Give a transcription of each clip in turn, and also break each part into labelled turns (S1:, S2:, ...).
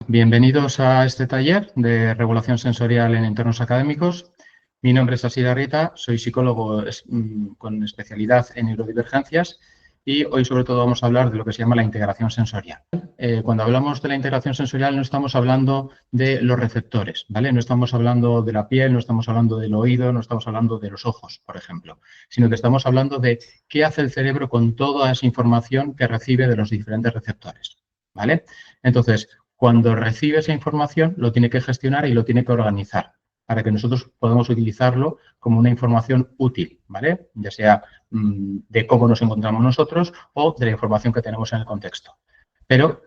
S1: Bienvenidos a este taller de regulación sensorial en entornos académicos. Mi nombre es Asir Arrieta, soy psicólogo con especialidad en neurodivergencias y hoy sobre todo vamos a hablar de lo que se llama la integración sensorial. Cuando hablamos de la integración sensorial no estamos hablando de los receptores, ¿vale? No estamos hablando de la piel, no estamos hablando del oído, no estamos hablando de los ojos, por ejemplo, sino que estamos hablando de qué hace el cerebro con toda esa información que recibe de los diferentes receptores, ¿vale? Entonces, cuando recibe esa información, lo tiene que gestionar y lo tiene que organizar para que nosotros podamos utilizarlo como una información útil, ¿vale? Ya sea de cómo nos encontramos nosotros o de la información que tenemos en el contexto. Pero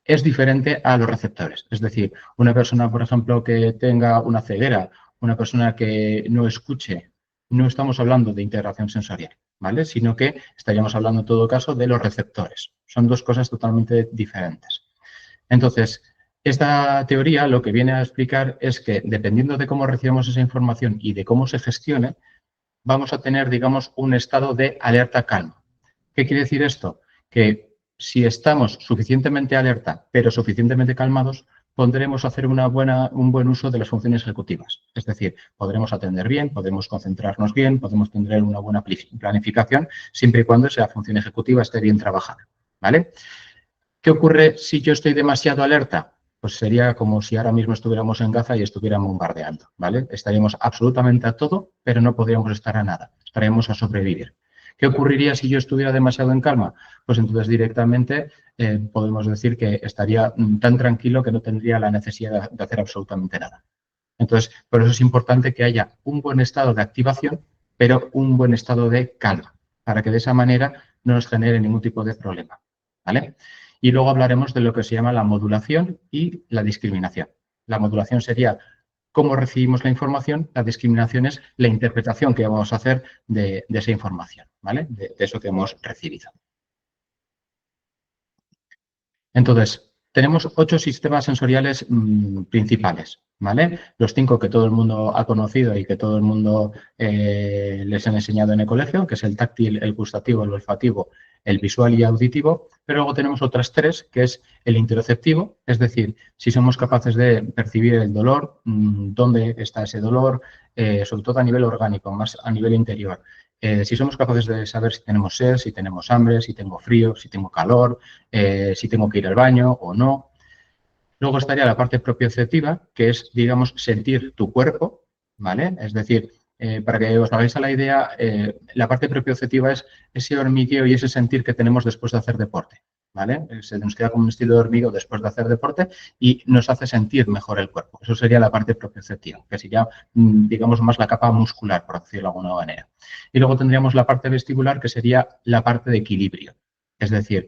S1: es diferente a los receptores. Es decir, una persona, por ejemplo, que tenga una ceguera, una persona que no escuche, no estamos hablando de integración sensorial, ¿vale? Sino que estaríamos hablando en todo caso de los receptores. Son dos cosas totalmente diferentes. Entonces, esta teoría lo que viene a explicar es que dependiendo de cómo recibimos esa información y de cómo se gestione, vamos a tener, digamos, un estado de alerta calma. ¿Qué quiere decir esto? Que si estamos suficientemente alerta, pero suficientemente calmados, podremos hacer un buen uso de las funciones ejecutivas. Es decir, podremos atender bien, podemos concentrarnos bien, podemos tener una buena planificación, siempre y cuando esa función ejecutiva esté bien trabajada, ¿vale? ¿Qué ocurre si yo estoy demasiado alerta? Pues sería como si ahora mismo estuviéramos en Gaza y estuviéramos bombardeando, ¿vale? Estaríamos absolutamente a todo, pero no podríamos estar a nada. Estaríamos a sobrevivir. ¿Qué ocurriría si yo estuviera demasiado en calma? Pues entonces directamente podemos decir que estaría tan tranquilo que no tendría la necesidad de hacer absolutamente nada. Entonces, por eso es importante que haya un buen estado de activación, pero un buen estado de calma, para que de esa manera no nos genere ningún tipo de problema, ¿vale? Y luego hablaremos de lo que se llama la modulación y la discriminación. La modulación sería cómo recibimos la información, la discriminación es la interpretación que vamos a hacer de esa información, ¿vale? De eso que hemos recibido. Entonces, tenemos 8 sistemas sensoriales principales, ¿vale? Los 5 que todo el mundo ha conocido y que todo el mundo les han enseñado en el colegio, que es el táctil, el gustativo, el olfativo, el visual y auditivo, pero luego tenemos otras 3, que es el interoceptivo, es decir, si somos capaces de percibir el dolor, dónde está ese dolor, sobre todo a nivel orgánico, más a nivel interior. Si somos capaces de saber si tenemos sed, si tenemos hambre, si tengo frío, si tengo calor, si tengo que ir al baño o no. Luego estaría la parte propioceptiva, que es, digamos, sentir tu cuerpo, ¿vale? Es decir, para que os hagáis a la idea, la parte propioceptiva es ese hormigueo y ese sentir que tenemos después de hacer deporte, ¿vale? Se nos queda como un estilo de hormigueo después de hacer deporte y nos hace sentir mejor el cuerpo. Eso sería la parte propioceptiva, que sería, digamos, más la capa muscular, por decirlo de alguna manera. Y luego tendríamos la parte vestibular, que sería la parte de equilibrio. Es decir,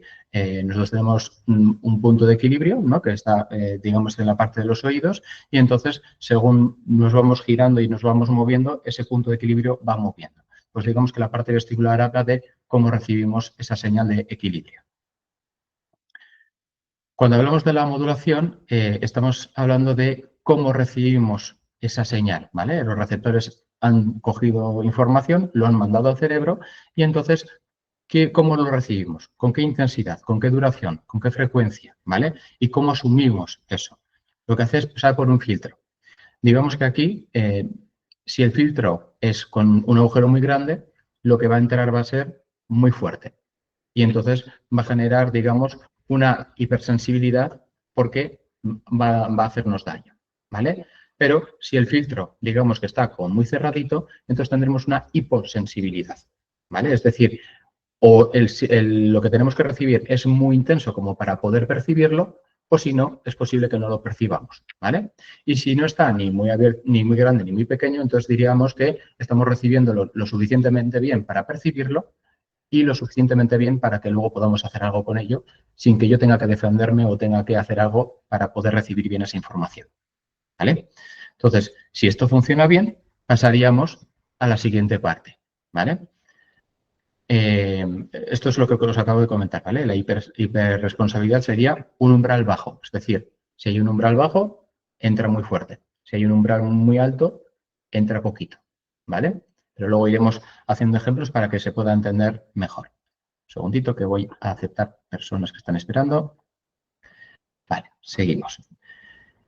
S1: nosotros tenemos un punto de equilibrio, ¿no? Que está, digamos, en la parte de los oídos y entonces, según nos vamos girando y nos vamos moviendo, ese punto de equilibrio va moviendo. Pues digamos que la parte vestibular habla de cómo recibimos esa señal de equilibrio. Cuando hablamos de la modulación, estamos hablando de cómo recibimos esa señal, ¿vale? Los receptores han cogido información, lo han mandado al cerebro y entonces ¿cómo lo recibimos? ¿Con qué intensidad? ¿Con qué duración? ¿Con qué frecuencia? ¿Vale? ¿Y cómo asumimos eso? Lo que hace es pasar por un filtro. Digamos que aquí, si el filtro es con un agujero muy grande, lo que va a entrar va a ser muy fuerte. Y entonces va a generar, digamos, una hipersensibilidad porque va a hacernos daño. ¿Vale? Pero si el filtro, digamos que está como muy cerradito, entonces tendremos una hiposensibilidad. ¿Vale? Es decir, o lo que tenemos que recibir es muy intenso como para poder percibirlo, o si no, es posible que no lo percibamos, ¿vale? Y si no está ni muy grande ni muy pequeño, entonces diríamos que estamos recibiendo lo suficientemente bien para percibirlo y lo suficientemente bien para que luego podamos hacer algo con ello sin que yo tenga que defenderme o tenga que hacer algo para poder recibir bien esa información, ¿vale? Entonces, si esto funciona bien, pasaríamos a la siguiente parte, ¿vale? Esto es lo que os acabo de comentar, ¿vale? La hiperresponsabilidad sería un umbral bajo, es decir, si hay un umbral bajo, entra muy fuerte. Si hay un umbral muy alto, entra poquito, ¿vale? Pero luego iremos haciendo ejemplos para que se pueda entender mejor. Un segundito que voy a aceptar personas que están esperando. Vale, seguimos.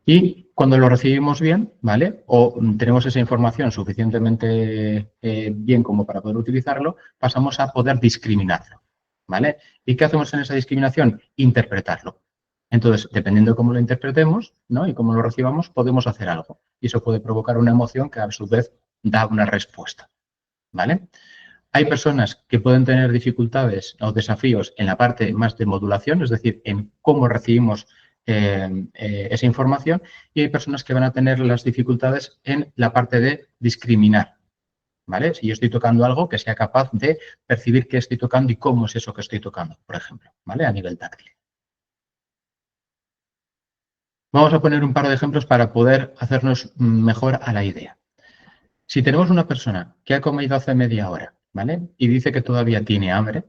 S1: Y cuando lo recibimos bien, ¿vale? O tenemos esa información suficientemente bien como para poder utilizarlo, pasamos a poder discriminarlo, ¿vale? ¿Y qué hacemos en esa discriminación? Interpretarlo. Entonces, dependiendo de cómo lo interpretemos, ¿no? Y cómo lo recibamos, podemos hacer algo. Y eso puede provocar una emoción que a su vez da una respuesta, ¿vale? Hay personas que pueden tener dificultades o desafíos en la parte más de modulación, es decir, en cómo recibimos esa información, y hay personas que van a tener las dificultades en la parte de discriminar, ¿vale? Si yo estoy tocando algo, que sea capaz de percibir qué estoy tocando y cómo es eso que estoy tocando, por ejemplo, ¿vale? A nivel táctil. Vamos a poner un par de ejemplos para poder hacernos mejor a la idea. Si tenemos una persona que ha comido hace media hora, ¿vale? Y dice que todavía tiene hambre,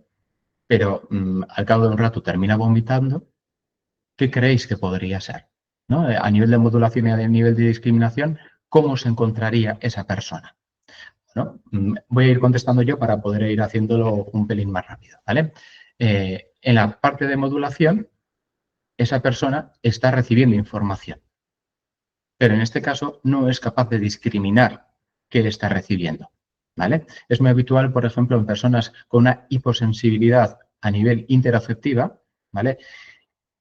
S1: pero al cabo de un rato termina vomitando, ¿qué creéis que podría ser? ¿No? A nivel de modulación y a nivel de discriminación, ¿cómo se encontraría esa persona? ¿No? Voy a ir contestando yo para poder ir haciéndolo un pelín más rápido, ¿vale? En la parte de modulación, esa persona está recibiendo información, pero en este caso no es capaz de discriminar qué está recibiendo, ¿vale? Es muy habitual, por ejemplo, en personas con una hiposensibilidad a nivel interafectiva, ¿vale?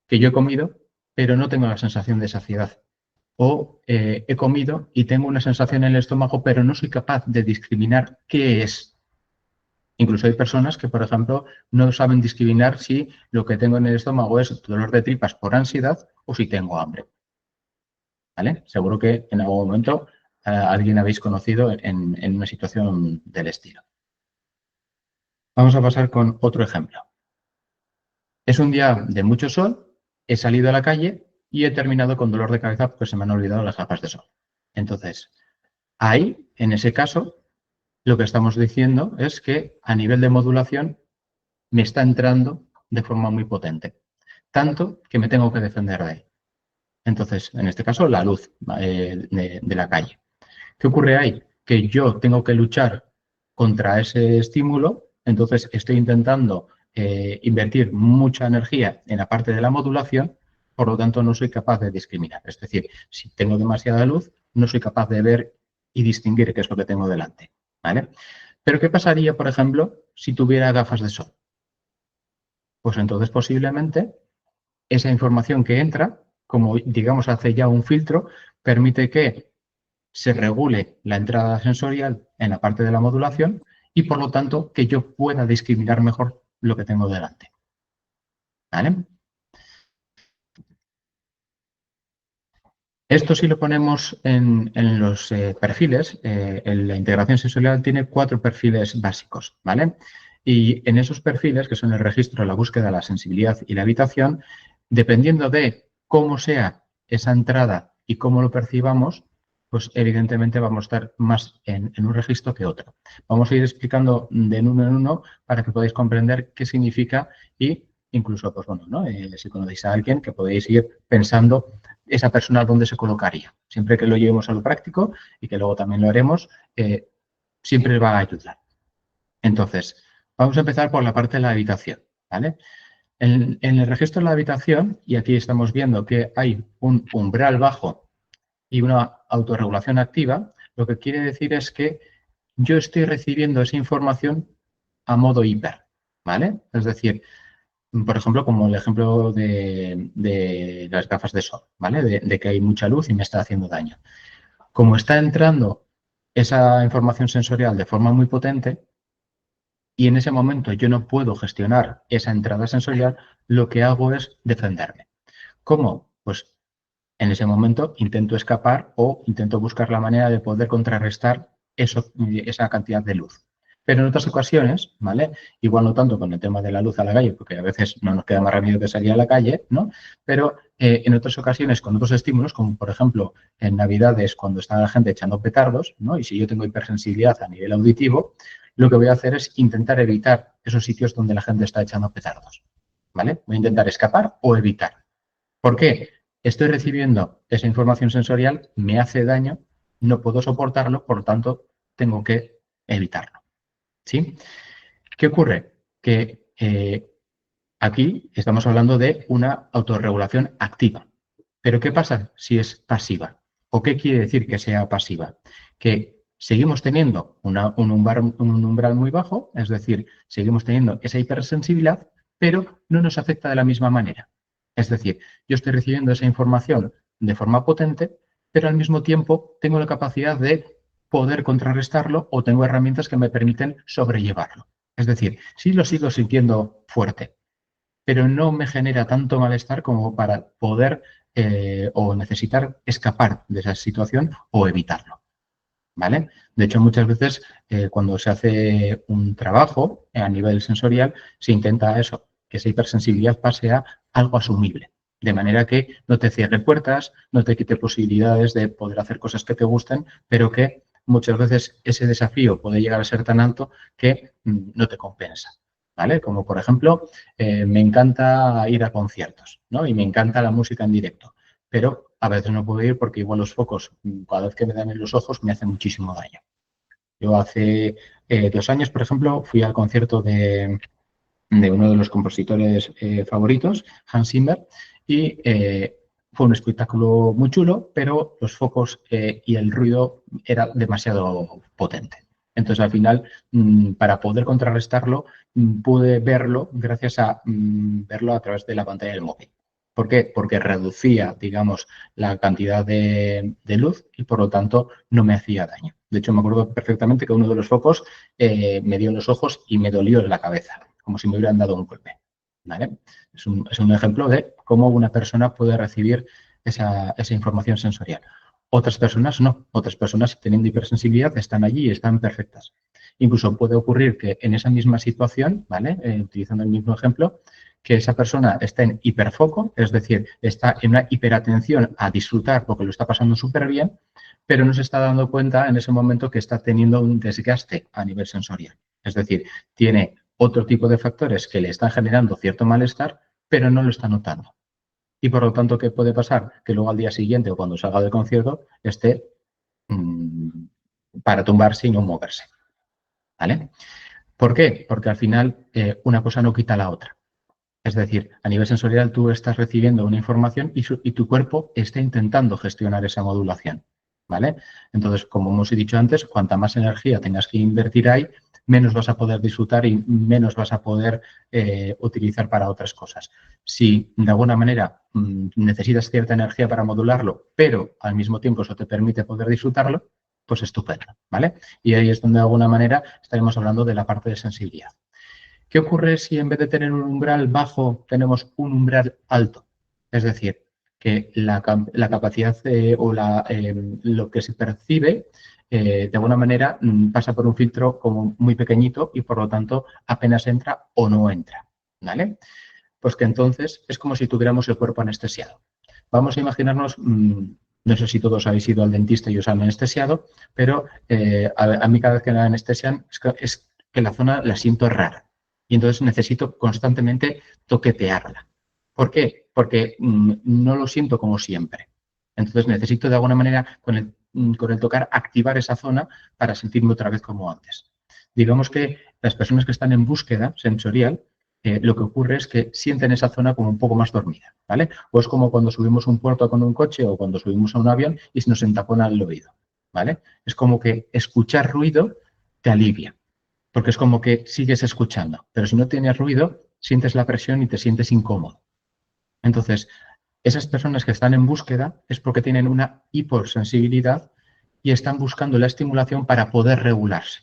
S1: Que yo he comido, pero no tengo la sensación de saciedad. O he comido y tengo una sensación en el estómago, pero no soy capaz de discriminar qué es. Incluso hay personas que, por ejemplo, no saben discriminar si lo que tengo en el estómago es dolor de tripas por ansiedad o si tengo hambre. ¿Vale? Seguro que en algún momento alguien habéis conocido en una situación del estilo. Vamos a pasar con otro ejemplo. Es un día de mucho sol, he salido a la calle y he terminado con dolor de cabeza porque se me han olvidado las gafas de sol. Entonces, ahí, en ese caso, lo que estamos diciendo es que a nivel de modulación me está entrando de forma muy potente, tanto que me tengo que defender de él. Entonces, en este caso, la luz de la calle. ¿Qué ocurre ahí? Que yo tengo que luchar contra ese estímulo, entonces estoy intentando invertir mucha energía en la parte de la modulación, por lo tanto no soy capaz de discriminar. Es decir, si tengo demasiada luz, no soy capaz de ver y distinguir qué es lo que tengo delante, ¿vale? Pero ¿qué pasaría, por ejemplo, si tuviera gafas de sol? Pues entonces posiblemente esa información que entra, como digamos hace ya un filtro, permite que se regule la entrada sensorial en la parte de la modulación y por lo tanto que yo pueda discriminar mejor lo que tengo delante. ¿Vale? Esto si lo ponemos en los perfiles, la integración sensorial tiene 4 perfiles básicos, ¿vale? Y en esos perfiles, que son el registro, la búsqueda, la sensibilidad y la habitación, dependiendo de cómo sea esa entrada y cómo lo percibamos, pues evidentemente vamos a estar más en un registro que otro. Vamos a ir explicando de uno en uno para que podáis comprender qué significa y incluso, pues bueno, ¿no? Si conocéis a alguien que podéis ir pensando esa persona dónde se colocaría. Siempre que lo llevemos a lo práctico y que luego también lo haremos, siempre va a ayudar. Entonces, vamos a empezar por la parte de la habitación, ¿vale? En el registro de la habitación, y aquí estamos viendo que hay un umbral bajo y una autorregulación activa, lo que quiere decir es que yo estoy recibiendo esa información a modo hiper, ¿vale? Es decir, por ejemplo, como el ejemplo de las gafas de sol, ¿vale? De que hay mucha luz y me está haciendo daño. Como está entrando esa información sensorial de forma muy potente y en ese momento yo no puedo gestionar esa entrada sensorial, lo que hago es defenderme. ¿Cómo? Pues en ese momento intento escapar o intento buscar la manera de poder contrarrestar esa cantidad de luz. Pero en otras ocasiones, ¿vale? Igual no tanto con el tema de la luz a la calle, porque a veces no nos queda más remedio que salir a la calle, ¿no? Pero en otras ocasiones con otros estímulos, como por ejemplo en Navidades cuando está la gente echando petardos, ¿no? Y si yo tengo hipersensibilidad a nivel auditivo, lo que voy a hacer es intentar evitar esos sitios donde la gente está echando petardos, ¿vale? Voy a intentar escapar o evitar. ¿Por qué? Estoy recibiendo esa información sensorial, me hace daño, no puedo soportarlo, por lo tanto, tengo que evitarlo. ¿Sí? ¿Qué ocurre? Que aquí estamos hablando de una autorregulación activa. Pero ¿qué pasa si es pasiva? ¿O qué quiere decir que sea pasiva? Que seguimos teniendo un umbral muy bajo, es decir, seguimos teniendo esa hipersensibilidad, pero no nos afecta de la misma manera. Es decir, yo estoy recibiendo esa información de forma potente, pero al mismo tiempo tengo la capacidad de poder contrarrestarlo o tengo herramientas que me permiten sobrellevarlo. Es decir, sí lo sigo sintiendo fuerte, pero no me genera tanto malestar como para poder o necesitar escapar de esa situación o evitarlo. ¿Vale? De hecho, muchas veces cuando se hace un trabajo a nivel sensorial, se intenta eso, que esa hipersensibilidad pase a algo asumible. De manera que no te cierre puertas, no te quite posibilidades de poder hacer cosas que te gusten, pero que muchas veces ese desafío puede llegar a ser tan alto que no te compensa. ¿Vale? Como por ejemplo, me encanta ir a conciertos, ¿no? Y me encanta la música en directo, pero a veces no puedo ir porque igual los focos, cada vez que me dan en los ojos, me hacen muchísimo daño. Yo hace 2 años, por ejemplo, fui al concierto de uno de los compositores favoritos, Hans Zimmer, y fue un espectáculo muy chulo, pero los focos y el ruido era demasiado potente. Entonces, al final, para poder contrarrestarlo, pude verlo gracias a verlo a través de la pantalla del móvil. ¿Por qué? Porque reducía, digamos, la cantidad de luz y, por lo tanto, no me hacía daño. De hecho, me acuerdo perfectamente que uno de los focos me dio en los ojos y me dolió en la cabeza, como si me hubieran dado un golpe. ¿Vale? Es un ejemplo de cómo una persona puede recibir esa información sensorial. Otras personas no. Otras personas, teniendo hipersensibilidad, están allí y están perfectas. Incluso puede ocurrir que en esa misma situación, ¿vale? Utilizando el mismo ejemplo, que esa persona está en hiperfoco, es decir, está en una hiperatención a disfrutar porque lo está pasando súper bien, pero no se está dando cuenta en ese momento que está teniendo un desgaste a nivel sensorial. Es decir, tiene otro tipo de factores que le están generando cierto malestar, pero no lo está notando. Y por lo tanto, ¿qué puede pasar? Que luego al día siguiente o cuando salga del concierto esté para tumbarse y no moverse. ¿Vale? ¿Por qué? Porque al final una cosa no quita la otra. Es decir, a nivel sensorial tú estás recibiendo una información y tu cuerpo está intentando gestionar esa modulación. ¿Vale? Entonces, como hemos dicho antes, cuanta más energía tengas que invertir ahí, menos vas a poder disfrutar y menos vas a poder utilizar para otras cosas. Si de alguna manera necesitas cierta energía para modularlo, pero al mismo tiempo eso te permite poder disfrutarlo, pues estupendo, ¿vale? Y ahí es donde de alguna manera estaremos hablando de la parte de sensibilidad. ¿Qué ocurre si en vez de tener un umbral bajo tenemos un umbral alto? Es decir, que la capacidad o lo que se percibe de alguna manera pasa por un filtro como muy pequeñito y por lo tanto apenas entra o no entra. ¿Vale? Pues que entonces es como si tuviéramos el cuerpo anestesiado. Vamos a imaginarnos, no sé si todos habéis ido al dentista y os han anestesiado, pero a mí cada vez que me anestesian es que la zona la siento rara y entonces necesito constantemente toquetearla. ¿Por qué? Porque no lo siento como siempre. Entonces necesito de alguna manera con el tocar activar esa zona para sentirme otra vez como antes. Digamos que las personas que están en búsqueda sensorial, lo que ocurre es que sienten esa zona como un poco más dormida, ¿vale? O es como cuando subimos un puerto con un coche o cuando subimos a un avión y se nos entapona el oído, ¿vale? Es como que escuchar ruido te alivia, porque es como que sigues escuchando, pero si no tienes ruido, sientes la presión y te sientes incómodo. Entonces, esas personas que están en búsqueda es porque tienen una hipersensibilidad y están buscando la estimulación para poder regularse,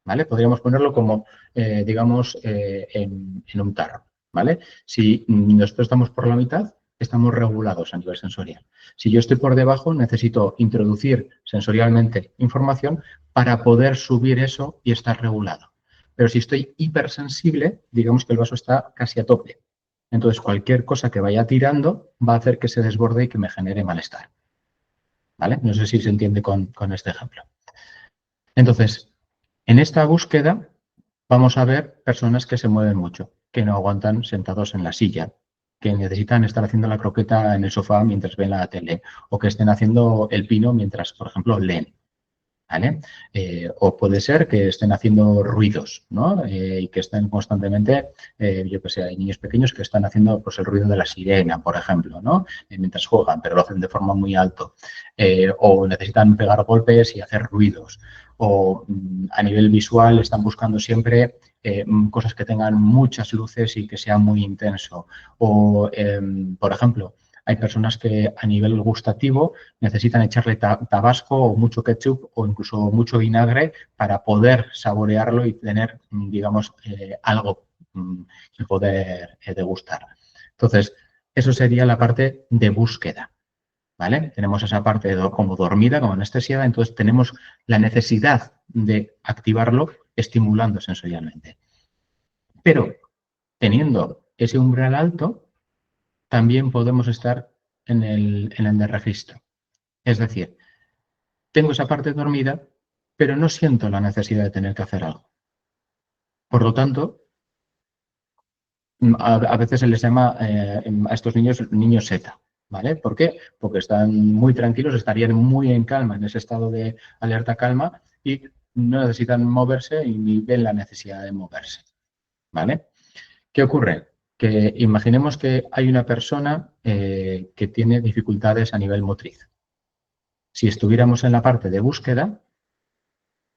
S1: ¿vale? Podríamos ponerlo como, digamos, en un tarro, ¿vale? Si nosotros estamos por la mitad, estamos regulados a nivel sensorial. Si yo estoy por debajo, necesito introducir sensorialmente información para poder subir eso y estar regulado. Pero si estoy hipersensible, digamos que el vaso está casi a tope. Entonces, cualquier cosa que vaya tirando va a hacer que se desborde y que me genere malestar. ¿Vale? No sé si se entiende con este ejemplo. Entonces, en esta búsqueda vamos a ver personas que se mueven mucho, que no aguantan sentados en la silla, que necesitan estar haciendo la croqueta en el sofá mientras ven la tele o que estén haciendo el pino mientras, por ejemplo, leen. ¿vale? O puede ser que estén haciendo ruidos, ¿no? Y que estén constantemente, yo que sé, hay niños pequeños que están haciendo pues, el ruido de la sirena, por ejemplo, ¿no? Mientras juegan, pero lo hacen de forma muy alto. O necesitan pegar golpes y hacer ruidos. O a nivel visual están buscando siempre cosas que tengan muchas luces y que sea muy intenso. O, por ejemplo, hay personas que a nivel gustativo necesitan echarle tabasco o mucho ketchup o incluso mucho vinagre para poder saborearlo y tener, digamos, algo que poder degustar. Entonces, eso sería la parte de búsqueda, ¿vale? Tenemos esa parte como dormida, como anestesiada, entonces tenemos la necesidad de activarlo estimulando sensorialmente. Pero teniendo ese umbral alto, también podemos estar en el de registro. Es decir, tengo esa parte dormida, pero no siento la necesidad de tener que hacer algo. Por lo tanto, a veces se les llama a estos niños Z, ¿vale? ¿Por qué? Porque están muy tranquilos, estarían muy en calma, en ese estado de alerta calma y no necesitan moverse y ni ven la necesidad de moverse, ¿vale? ¿Qué ocurre? Que imaginemos que hay una persona que tiene dificultades a nivel motriz. Si estuviéramos en la parte de búsqueda,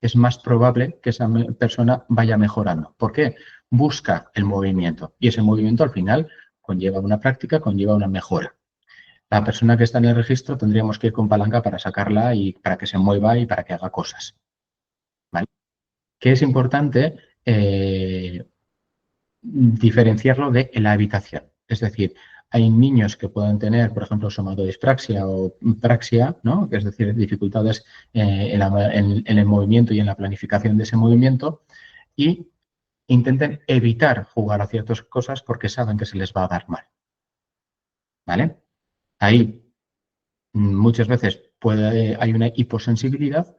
S1: es más probable que esa persona vaya mejorando. ¿Por qué? Busca el movimiento y ese movimiento al final conlleva una práctica, conlleva una mejora. La persona que está en el registro tendríamos que ir con palanca para sacarla y para que se mueva y para que haga cosas. ¿Vale? Que es importante diferenciarlo de la habitación. Es decir, hay niños que pueden tener, por ejemplo, somatodispraxia o praxia, ¿no? Que es decir, dificultades en el movimiento y en la planificación de ese movimiento, y intenten evitar jugar a ciertas cosas porque saben que se les va a dar mal. ¿Vale? Ahí muchas veces hay una hiposensibilidad,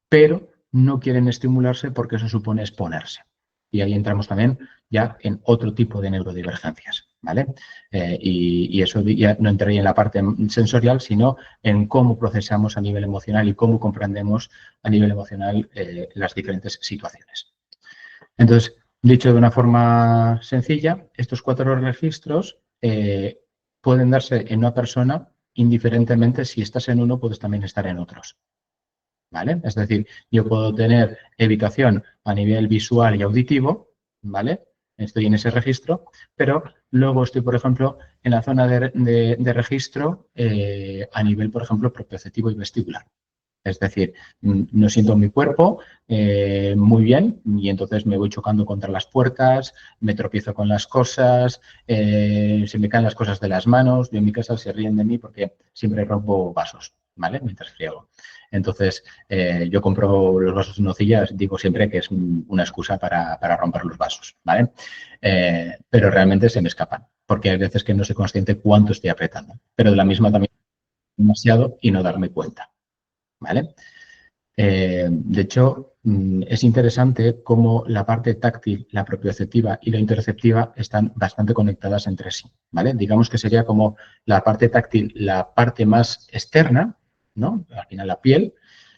S1: pero no quieren estimularse porque eso supone exponerse. Y ahí entramos también ya en otro tipo de neurodivergencias, ¿vale? Y eso ya no entraría en la parte sensorial, sino en cómo procesamos a nivel emocional y cómo comprendemos a nivel emocional las diferentes situaciones. Entonces, dicho de una forma sencilla, estos 4 registros pueden darse en una persona indiferentemente si estás en uno, puedes también estar en otros. ¿Vale? Es decir, yo puedo tener evitación a nivel visual y auditivo, ¿vale? Estoy en ese registro, pero luego estoy, por ejemplo, en la zona de registro a nivel, por ejemplo, propioceptivo y vestibular. Es decir, no siento mi cuerpo muy bien y entonces me voy chocando contra las puertas, me tropiezo con las cosas, se me caen las cosas de las manos. Yo en mi casa se ríen de mí porque siempre rompo vasos, ¿vale? Mientras friego. Entonces, yo compro los vasos en nocillas, digo siempre que es una excusa para romper los vasos, ¿vale? Pero realmente se me escapan, porque hay veces que no soy consciente cuánto estoy apretando, pero de la misma también demasiado y no darme cuenta. ¿Vale? De hecho, es interesante cómo la parte táctil, la propioceptiva y la interoceptiva están bastante conectadas entre sí, ¿vale? Digamos que sería como la parte táctil, la parte más externa, ¿no? Al final la piel.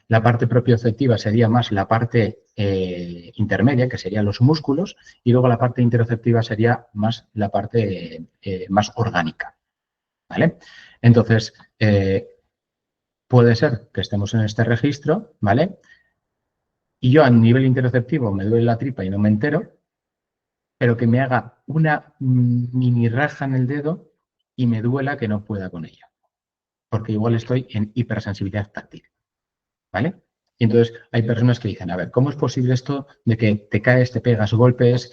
S1: La parte propioceptiva sería más la parte intermedia, que serían los músculos, y luego la parte interoceptiva sería más la parte más orgánica, ¿vale? Entonces, puede ser que estemos en este registro, ¿vale? Y yo a nivel interoceptivo me duele la tripa y no me entero, pero que me haga una mini raja en el dedo y me duela que no pueda con ella, porque igual estoy en hipersensibilidad táctil, ¿vale? Y entonces hay personas que dicen, a ver, ¿cómo es posible esto de que te caes, te pegas golpes,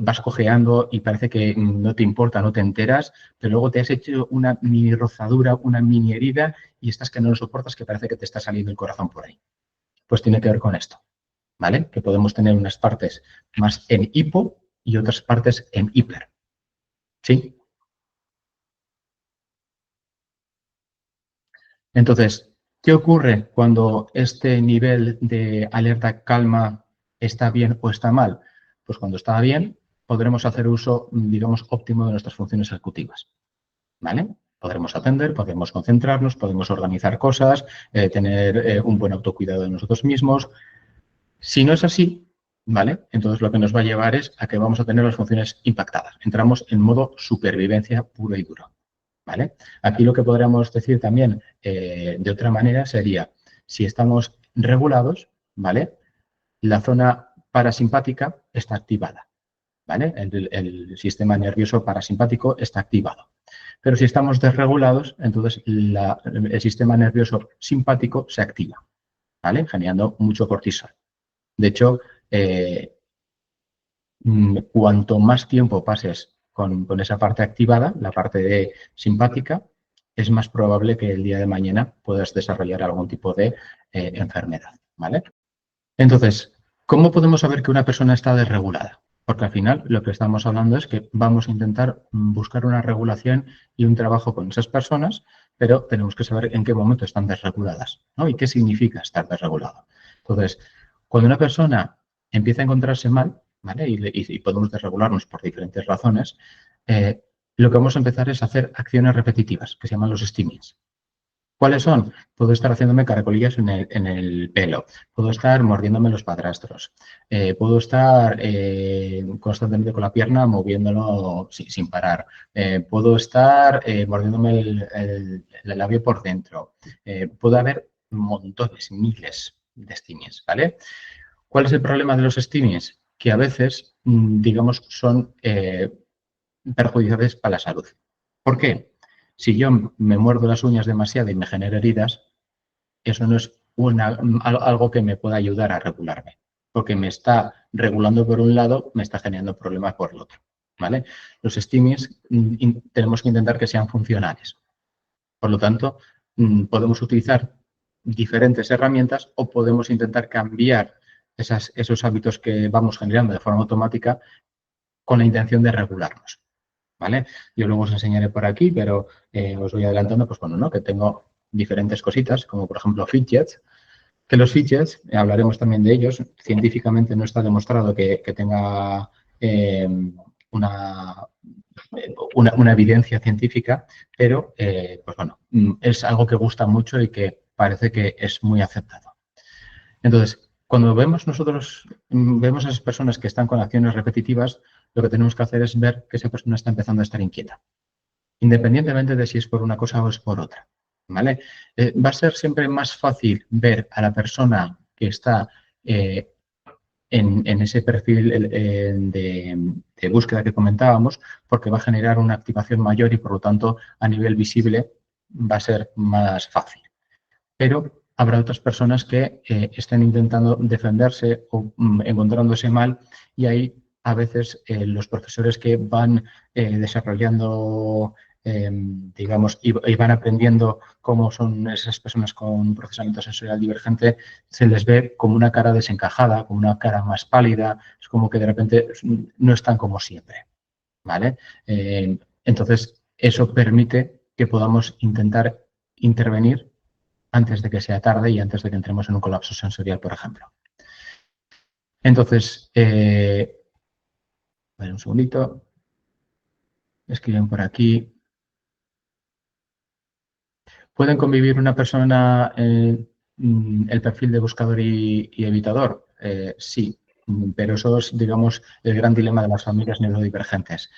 S1: vas cojeando y parece que no te importa, no te enteras, pero luego te has hecho una mini rozadura, una mini herida y estás que no lo soportas, que parece que te está saliendo el corazón por ahí? Pues tiene que ver con esto, ¿vale? Que podemos tener unas partes más en hipo y otras partes en hiper, ¿sí? Entonces, ¿qué ocurre cuando este nivel de alerta calma está bien o está mal? Pues cuando está bien, podremos hacer uso, digamos, óptimo de nuestras funciones ejecutivas, ¿vale? Podremos atender, podemos concentrarnos, podemos organizar cosas, tener un buen autocuidado de nosotros mismos. Si no es así, ¿vale? Entonces lo que nos va a llevar es a que vamos a tener las funciones impactadas. Entramos en modo supervivencia puro y duro, ¿vale? Aquí lo que podríamos decir también de otra manera sería, si estamos regulados, ¿vale? La zona parasimpática está activada, ¿vale? El sistema nervioso parasimpático está activado. Pero si estamos desregulados, entonces el sistema nervioso simpático se activa, ¿vale? Generando mucho cortisol. De hecho, cuanto más tiempo pases con esa parte activada, la parte simpática, es más probable que el día de mañana puedas desarrollar algún tipo de enfermedad, ¿vale? Entonces, ¿cómo podemos saber que una persona está desregulada? Porque al final lo que estamos hablando es que vamos a intentar buscar una regulación y un trabajo con esas personas, pero tenemos que saber en qué momento están desreguladas, ¿no? Y qué significa estar desregulado. Entonces, cuando una persona empieza a encontrarse mal, ¿vale? Y podemos desregularnos por diferentes razones, lo que vamos a empezar es a hacer acciones repetitivas, que se llaman los stimmings. ¿Cuáles son? Puedo estar haciéndome caracolillas en el pelo, puedo estar mordiéndome los padrastros, puedo estar constantemente con la pierna moviéndolo sin parar, puedo estar mordiéndome el labio por dentro, puede haber montones, miles de stimmings, ¿vale? ¿Cuál es el problema de los stimmings? Que a veces, digamos, son perjudiciales para la salud. ¿Por qué? Si yo me muerdo las uñas demasiado y me genera heridas, eso no es algo que me pueda ayudar a regularme, porque me está regulando por un lado, me está generando problemas por el otro, ¿vale? Los stimmings tenemos que intentar que sean funcionales. Por lo tanto, podemos utilizar diferentes herramientas o podemos intentar cambiar esos hábitos que vamos generando de forma automática con la intención de regularnos, ¿vale? Yo luego os enseñaré por aquí, pero os voy adelantando, pues bueno, ¿no? Que tengo diferentes cositas, como por ejemplo fidgets, que los fidgets, hablaremos también de ellos, científicamente no está demostrado que tenga una, una evidencia científica, pero pues bueno, es algo que gusta mucho y que parece que es muy aceptado. Entonces, cuando vemos nosotros, vemos a esas personas que están con acciones repetitivas, lo que tenemos que hacer es ver que esa persona está empezando a estar inquieta, independientemente de si es por una cosa o es por otra, ¿vale? Va a ser siempre más fácil ver a la persona que está en ese perfil de búsqueda que comentábamos, porque va a generar una activación mayor y, por lo tanto, a nivel visible va a ser más fácil. Pero habrá otras personas que estén intentando defenderse o encontrándose mal, y ahí a veces los profesores que van desarrollando, digamos, y van aprendiendo cómo son esas personas con procesamiento sensorial divergente, se les ve como una cara desencajada, como una cara más pálida, es como que de repente no están como siempre, ¿vale? Entonces, eso permite que podamos intentar intervenir antes de que sea tarde y antes de que entremos en un colapso sensorial, por ejemplo. Entonces, a ver, un segundito. Escriben por aquí. ¿Pueden convivir una persona, el perfil de buscador y evitador? Sí, pero eso es, digamos, el gran dilema de las familias neurodivergentes.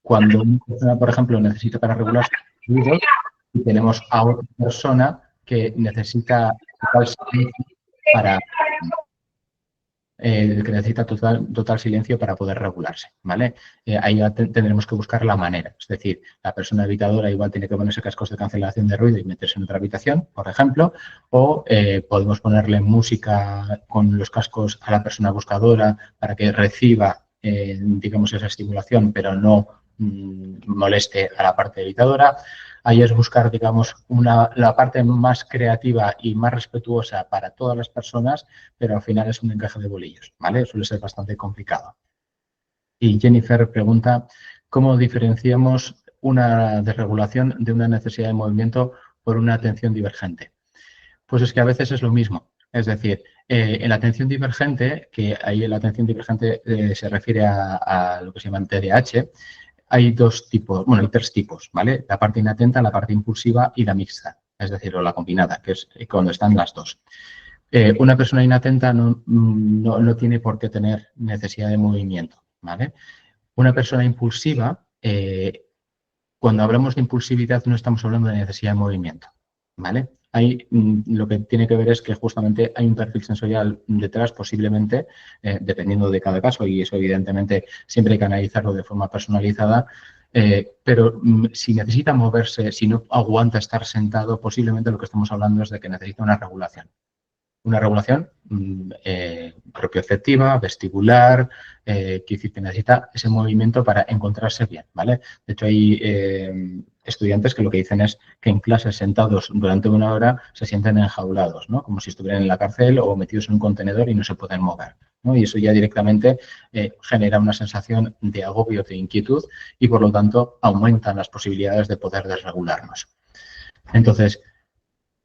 S1: Cuando una persona, por ejemplo, necesita para regularse y tenemos a otra persona que necesita para que necesita total silencio para poder regularse, ¿vale? Ahí ya tendremos que buscar la manera. Es decir, la persona evitadora igual tiene que ponerse cascos de cancelación de ruido y meterse en otra habitación, por ejemplo, o podemos ponerle música con los cascos a la persona buscadora para que reciba, digamos, esa estimulación, pero no moleste a la parte evitadora. Ahí es buscar, digamos, la parte más creativa y más respetuosa para todas las personas, pero al final es un encaje de bolillos, ¿vale? Suele ser bastante complicado. Y Jennifer pregunta, ¿cómo diferenciamos una desregulación de una necesidad de movimiento por una atención divergente? Pues es que a veces es lo mismo. Es decir, en la atención divergente, que ahí la atención divergente se refiere a lo que se llama TDAH, hay dos tipos, bueno, hay tres tipos, ¿vale? La parte inatenta, la parte impulsiva y la mixta, es decir, o la combinada, que es cuando están las dos. Una persona inatenta no tiene por qué tener necesidad de movimiento, ¿vale? Una persona impulsiva, cuando hablamos de impulsividad no estamos hablando de necesidad de movimiento, ¿vale? Lo que tiene que ver es que justamente hay un perfil sensorial detrás, posiblemente, dependiendo de cada caso, y eso evidentemente siempre hay que analizarlo de forma personalizada, pero si necesita moverse, si no aguanta estar sentado, posiblemente lo que estamos hablando es de que necesita una regulación. Una regulación propioceptiva, vestibular, que necesita ese movimiento para encontrarse bien, ¿vale? De hecho, hay estudiantes que lo que dicen es que en clases sentados durante una hora se sienten enjaulados, ¿no? Como si estuvieran en la cárcel o metidos en un contenedor y no se pueden mover, ¿no? Y eso ya directamente genera una sensación de agobio, de inquietud y, por lo tanto, aumentan las posibilidades de poder desregularnos. Entonces,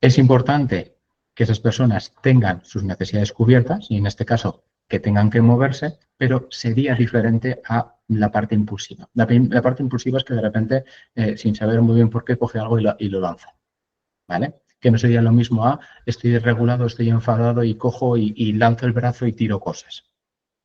S1: es importante que esas personas tengan sus necesidades cubiertas y, en este caso, que tengan que moverse, pero sería diferente a la parte impulsiva. La parte impulsiva es que de repente, sin saber muy bien por qué, coge algo y lo lanza, ¿vale? Que no sería lo mismo a estoy desregulado, estoy enfadado y cojo y lanzo el brazo y tiro cosas,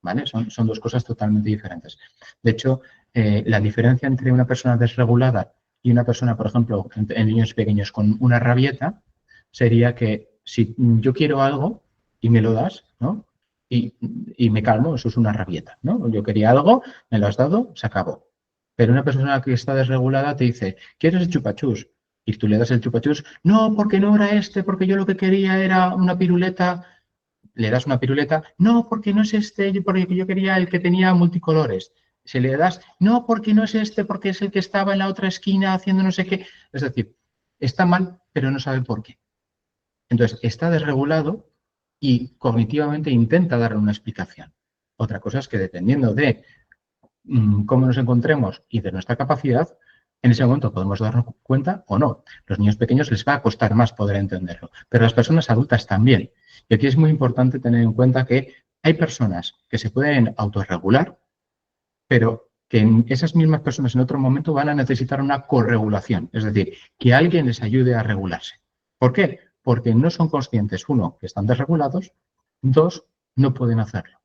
S1: ¿vale? Son dos cosas totalmente diferentes. De hecho, la diferencia entre una persona desregulada y una persona, por ejemplo, en niños pequeños con una rabieta, sería que si yo quiero algo y me lo das, ¿no? Y me calmo, eso es una rabieta, ¿no? Yo quería algo, me lo has dado, se acabó. Pero una persona que está desregulada te dice, ¿quieres el chupachús? Y tú le das el chupachús, no, porque no era este, porque yo lo que quería era una piruleta. Le das una piruleta, no, porque no es este, porque yo quería el que tenía multicolores. Si le das, no, porque no es este, porque es el que estaba en la otra esquina haciendo no sé qué. Es decir, está mal, pero no sabe por qué. Entonces, está desregulado y cognitivamente intenta darle una explicación. Otra cosa es que dependiendo de cómo nos encontremos y de nuestra capacidad, en ese momento podemos darnos cuenta o no. Los niños pequeños les va a costar más poder entenderlo, pero las personas adultas también. Y aquí es muy importante tener en cuenta que hay personas que se pueden autorregular, pero que esas mismas personas en otro momento van a necesitar una corregulación, es decir, que alguien les ayude a regularse. ¿Por qué? Porque no son conscientes, uno, que están desregulados, dos, no pueden hacerlo.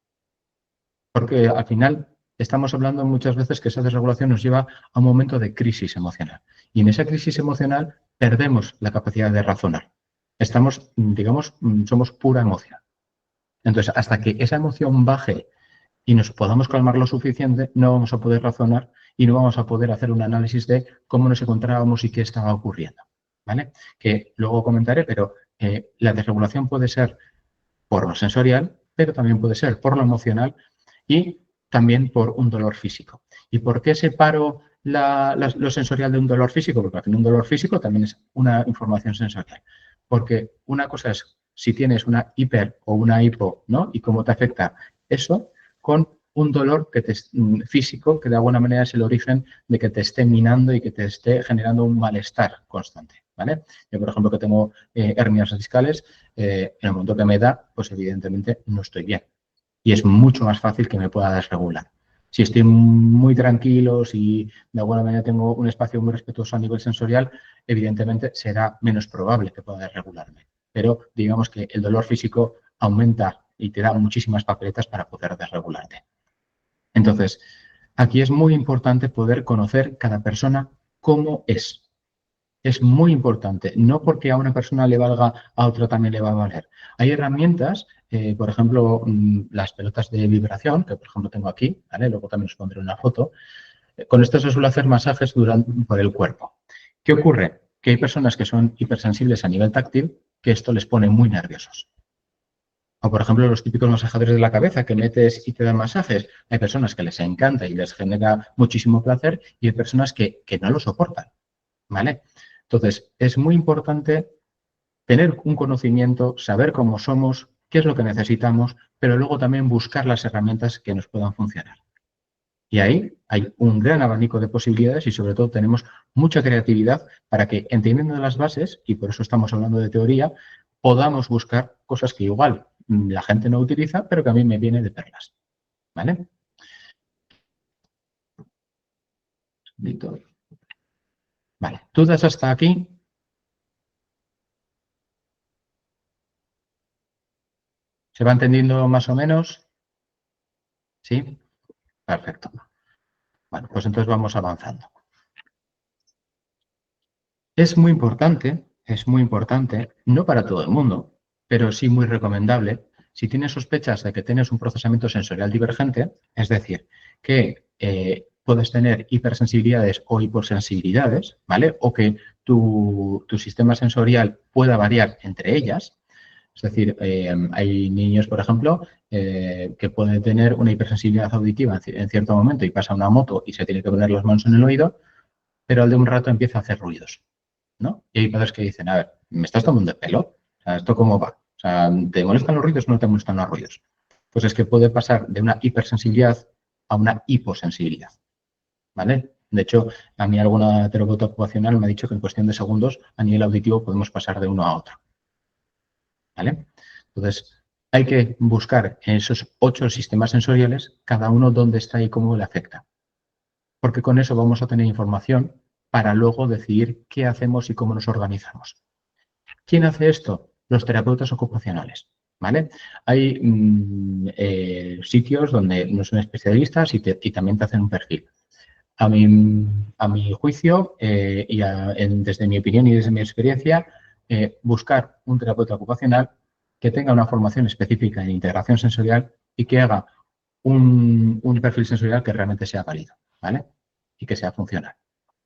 S1: Porque al final estamos hablando muchas veces que esa desregulación nos lleva a un momento de crisis emocional. Y en esa crisis emocional perdemos la capacidad de razonar. Estamos, digamos, somos pura emoción. Entonces, hasta que esa emoción baje y nos podamos calmar lo suficiente, no vamos a poder razonar y no vamos a poder hacer un análisis de cómo nos encontrábamos y qué estaba ocurriendo. ¿Vale? Que luego comentaré, pero la desregulación puede ser por lo sensorial, pero también puede ser por lo emocional y también por un dolor físico. ¿Y por qué separo lo sensorial de un dolor físico? Porque al final un dolor físico también es una información sensorial. Porque una cosa es si tienes una hiper o una hipo, ¿no? Y cómo te afecta eso con un dolor físico que de alguna manera es el origen de que te esté minando y que te esté generando un malestar constante, ¿vale? Yo, por ejemplo, que tengo hernias discales, en el momento que me da, pues evidentemente no estoy bien. Y es mucho más fácil que me pueda desregular. Si estoy muy tranquilo, si de alguna manera tengo un espacio muy respetuoso a nivel sensorial, evidentemente será menos probable que pueda desregularme. Pero digamos que el dolor físico aumenta y te da muchísimas papeletas para poder desregularte. Entonces, aquí es muy importante poder conocer cada persona cómo es. Es muy importante, no porque a una persona le valga, a otra también le va a valer. Hay herramientas, por ejemplo, las pelotas de vibración, que por ejemplo tengo aquí, ¿vale? Luego también os pondré una foto. Con esto se suele hacer masajes por el cuerpo. ¿Qué ocurre? Que hay personas que son hipersensibles a nivel táctil, que esto les pone muy nerviosos. O, por ejemplo, los típicos masajadores de la cabeza que metes y te dan masajes. Hay personas que les encanta y les genera muchísimo placer y hay personas que no lo soportan, ¿vale? Entonces, es muy importante tener un conocimiento, saber cómo somos, qué es lo que necesitamos, pero luego también buscar las herramientas que nos puedan funcionar. Y ahí hay un gran abanico de posibilidades y sobre todo tenemos mucha creatividad para que, entendiendo las bases, y por eso estamos hablando de teoría, podamos buscar cosas que igual la gente no utiliza, pero que a mí me viene de perlas. ¿Vale? Víctor. Vale, ¿dudas hasta aquí? ¿Se va entendiendo más o menos? ¿Sí? Perfecto. Bueno, pues entonces vamos avanzando. Es muy importante, no para todo el mundo, pero sí muy recomendable, si tienes sospechas de que tienes un procesamiento sensorial divergente, es decir, que puedes tener hipersensibilidades o hiposensibilidades, ¿vale? O que tu sistema sensorial pueda variar entre ellas. Es decir, hay niños, por ejemplo, que pueden tener una hipersensibilidad auditiva en cierto momento y pasa una moto y se tiene que poner las manos en el oído, pero al de un rato empieza a hacer ruidos, ¿no? Y hay padres que dicen, a ver, ¿me estás tomando el pelo? O sea, ¿esto cómo va? O sea, ¿te molestan los ruidos o no te molestan los ruidos? Pues es que puede pasar de una hipersensibilidad a una hiposensibilidad, ¿vale? De hecho, a mí alguna terapeuta ocupacional me ha dicho que en cuestión de segundos a nivel auditivo podemos pasar de uno a otro, ¿vale? Entonces, hay que buscar en esos 8 sistemas sensoriales cada uno dónde está y cómo le afecta, porque con eso vamos a tener información para luego decidir qué hacemos y cómo nos organizamos. ¿Quién hace esto? Los terapeutas ocupacionales, ¿vale? Hay sitios donde no son especialistas y también te hacen un perfil. A mi juicio desde mi opinión y desde mi experiencia, buscar un terapeuta ocupacional que tenga una formación específica en integración sensorial y que haga un perfil sensorial que realmente sea válido, ¿vale? Y que sea funcional.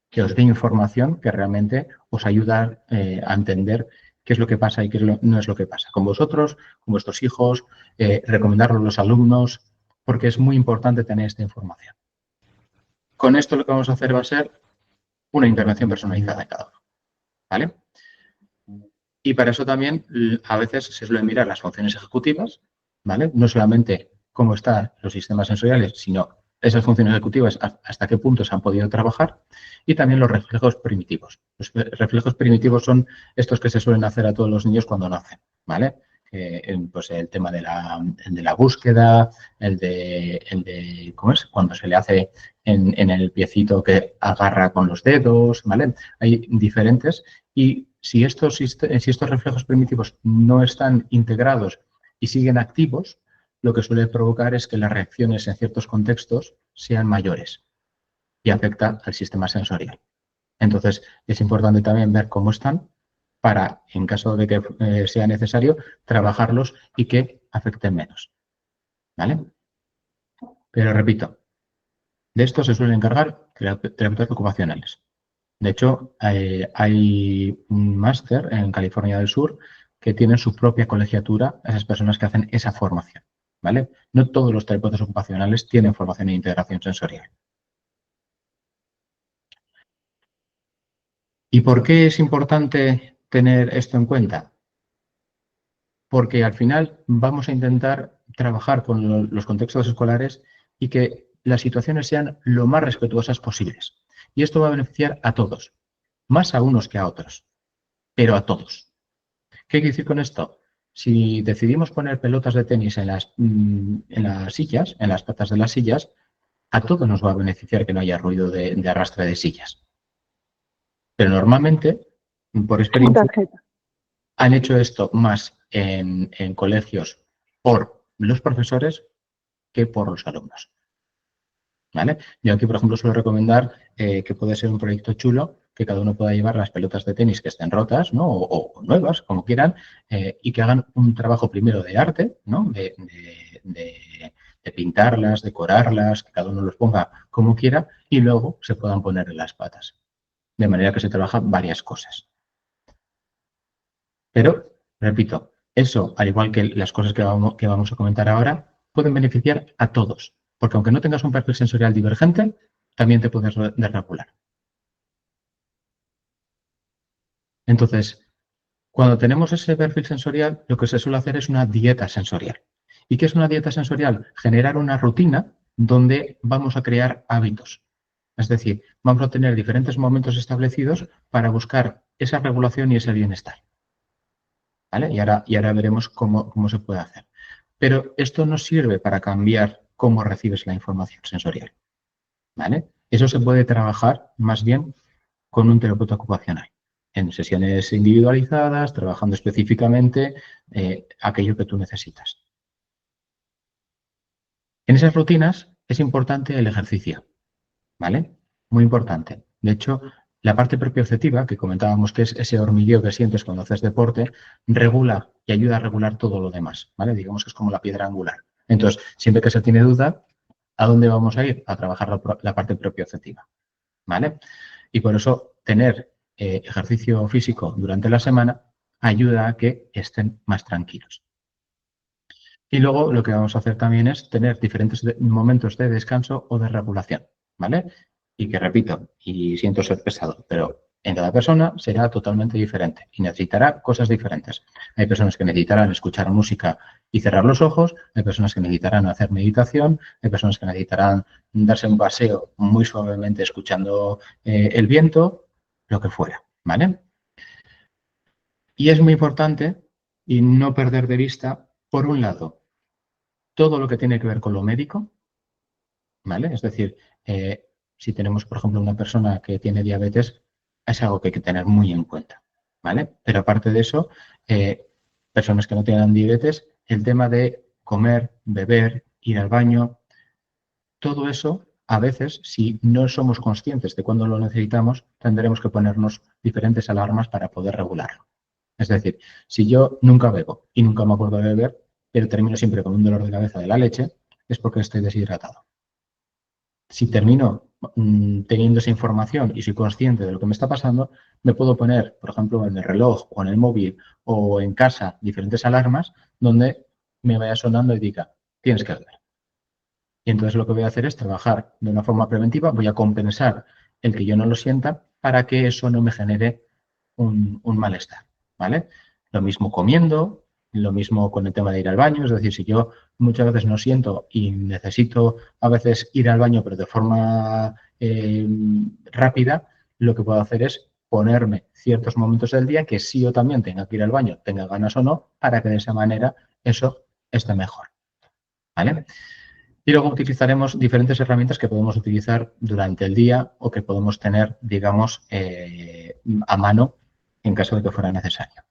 S1: Que os dé información que realmente os ayuda a entender qué es lo que pasa y qué no es lo que pasa con vosotros, con vuestros hijos, recomendarlo a los alumnos, porque es muy importante tener esta información. Con esto lo que vamos a hacer va a ser una intervención personalizada en cada uno, ¿vale? Y para eso también a veces se suelen mirar las funciones ejecutivas, ¿vale? No solamente cómo están los sistemas sensoriales, sino esas funciones ejecutivas hasta qué punto se han podido trabajar y también los reflejos primitivos. Los reflejos primitivos son estos que se suelen hacer a todos los niños cuando nacen, ¿vale? Pues el tema de la búsqueda, ¿cómo es? Cuando se le hace en el piecito que agarra con los dedos, ¿vale? Hay diferentes y si estos reflejos primitivos no están integrados y siguen activos, lo que suele provocar es que las reacciones en ciertos contextos sean mayores y afecta al sistema sensorial. Entonces, es importante también ver cómo están para, en caso de que sea necesario, trabajarlos y que afecten menos. ¿Vale? Pero repito, de esto se suelen encargar terapeutas ocupacionales. De hecho, hay un máster en California del Sur que tienen su propia colegiatura a esas personas que hacen esa formación, ¿vale? No todos los terapeutas ocupacionales tienen formación en integración sensorial. ¿Y por qué es importante tener esto en cuenta? Porque al final vamos a intentar trabajar con los contextos escolares y que las situaciones sean lo más respetuosas posibles. Y esto va a beneficiar a todos, más a unos que a otros, pero a todos. ¿Qué quiere decir con esto? Si decidimos poner pelotas de tenis en las sillas, en las patas de las sillas, a todos nos va a beneficiar que no haya ruido de arrastre de sillas. Pero normalmente, por experiencia, han hecho esto más en colegios por los profesores que por los alumnos. ¿Vale? Yo aquí, por ejemplo, suelo recomendar que puede ser un proyecto chulo, que cada uno pueda llevar las pelotas de tenis que estén rotas, ¿no? O nuevas, como quieran, y que hagan un trabajo primero de arte, ¿no? De pintarlas, decorarlas, que cada uno los ponga como quiera, y luego se puedan poner en las patas. De manera que se trabajan varias cosas. Pero, repito, eso, al igual que las cosas que vamos a comentar ahora, pueden beneficiar a todos. Porque aunque no tengas un perfil sensorial divergente, también te puedes desregular. Entonces, cuando tenemos ese perfil sensorial, lo que se suele hacer es una dieta sensorial. ¿Y qué es una dieta sensorial? Generar una rutina donde vamos a crear hábitos. Es decir, vamos a tener diferentes momentos establecidos para buscar esa regulación y ese bienestar. ¿Vale? Y ahora veremos cómo se puede hacer. Pero esto no sirve para cambiar cómo recibes la información sensorial. ¿Vale? Eso se puede trabajar más bien con un terapeuta ocupacional, en sesiones individualizadas, trabajando específicamente aquello que tú necesitas. En esas rutinas es importante el ejercicio, ¿vale? Muy importante. De hecho, la parte propioceptiva, que comentábamos que es ese hormigueo que sientes cuando haces deporte, regula y ayuda a regular todo lo demás, ¿vale? Digamos que es como la piedra angular. Entonces, siempre que se tiene duda, ¿a dónde vamos a ir? A trabajar la parte propioceptiva, ¿vale? Y por eso tener ejercicio físico durante la semana ayuda a que estén más tranquilos. Y luego lo que vamos a hacer también es tener diferentes momentos de descanso o de regulación, ¿vale? Y que repito, y siento ser pesado, pero en cada persona será totalmente diferente y necesitará cosas diferentes. Hay personas que necesitarán escuchar música y cerrar los ojos, hay personas que necesitarán hacer meditación, hay personas que necesitarán darse un paseo muy suavemente escuchando el viento, lo que fuera, ¿vale? Y es muy importante y no perder de vista, por un lado, todo lo que tiene que ver con lo médico, ¿vale? Es decir, si tenemos, por ejemplo, una persona que tiene diabetes, es algo que hay que tener muy en cuenta, ¿vale? Pero aparte de eso, personas que no tengan diabetes, el tema de comer, beber, ir al baño, todo eso, a veces, si no somos conscientes de cuándo lo necesitamos, tendremos que ponernos diferentes alarmas para poder regularlo. Es decir, si yo nunca bebo y nunca me acuerdo de beber, pero termino siempre con un dolor de cabeza de la leche, es porque estoy deshidratado. Si termino teniendo esa información y soy consciente de lo que me está pasando, me puedo poner, por ejemplo, en el reloj o en el móvil o en casa diferentes alarmas donde me vaya sonando y diga, tienes que beber. Y entonces lo que voy a hacer es trabajar de una forma preventiva, voy a compensar el que yo no lo sienta para que eso no me genere un malestar, ¿vale? Lo mismo comiendo, lo mismo con el tema de ir al baño, es decir, si yo muchas veces no siento y necesito a veces ir al baño, pero de forma rápida, lo que puedo hacer es ponerme ciertos momentos del día que sí yo también tenga que ir al baño, tenga ganas o no, para que de esa manera eso esté mejor, ¿vale? Y luego utilizaremos diferentes herramientas que podemos utilizar durante el día o que podemos tener, digamos, a mano en caso de que fuera necesario.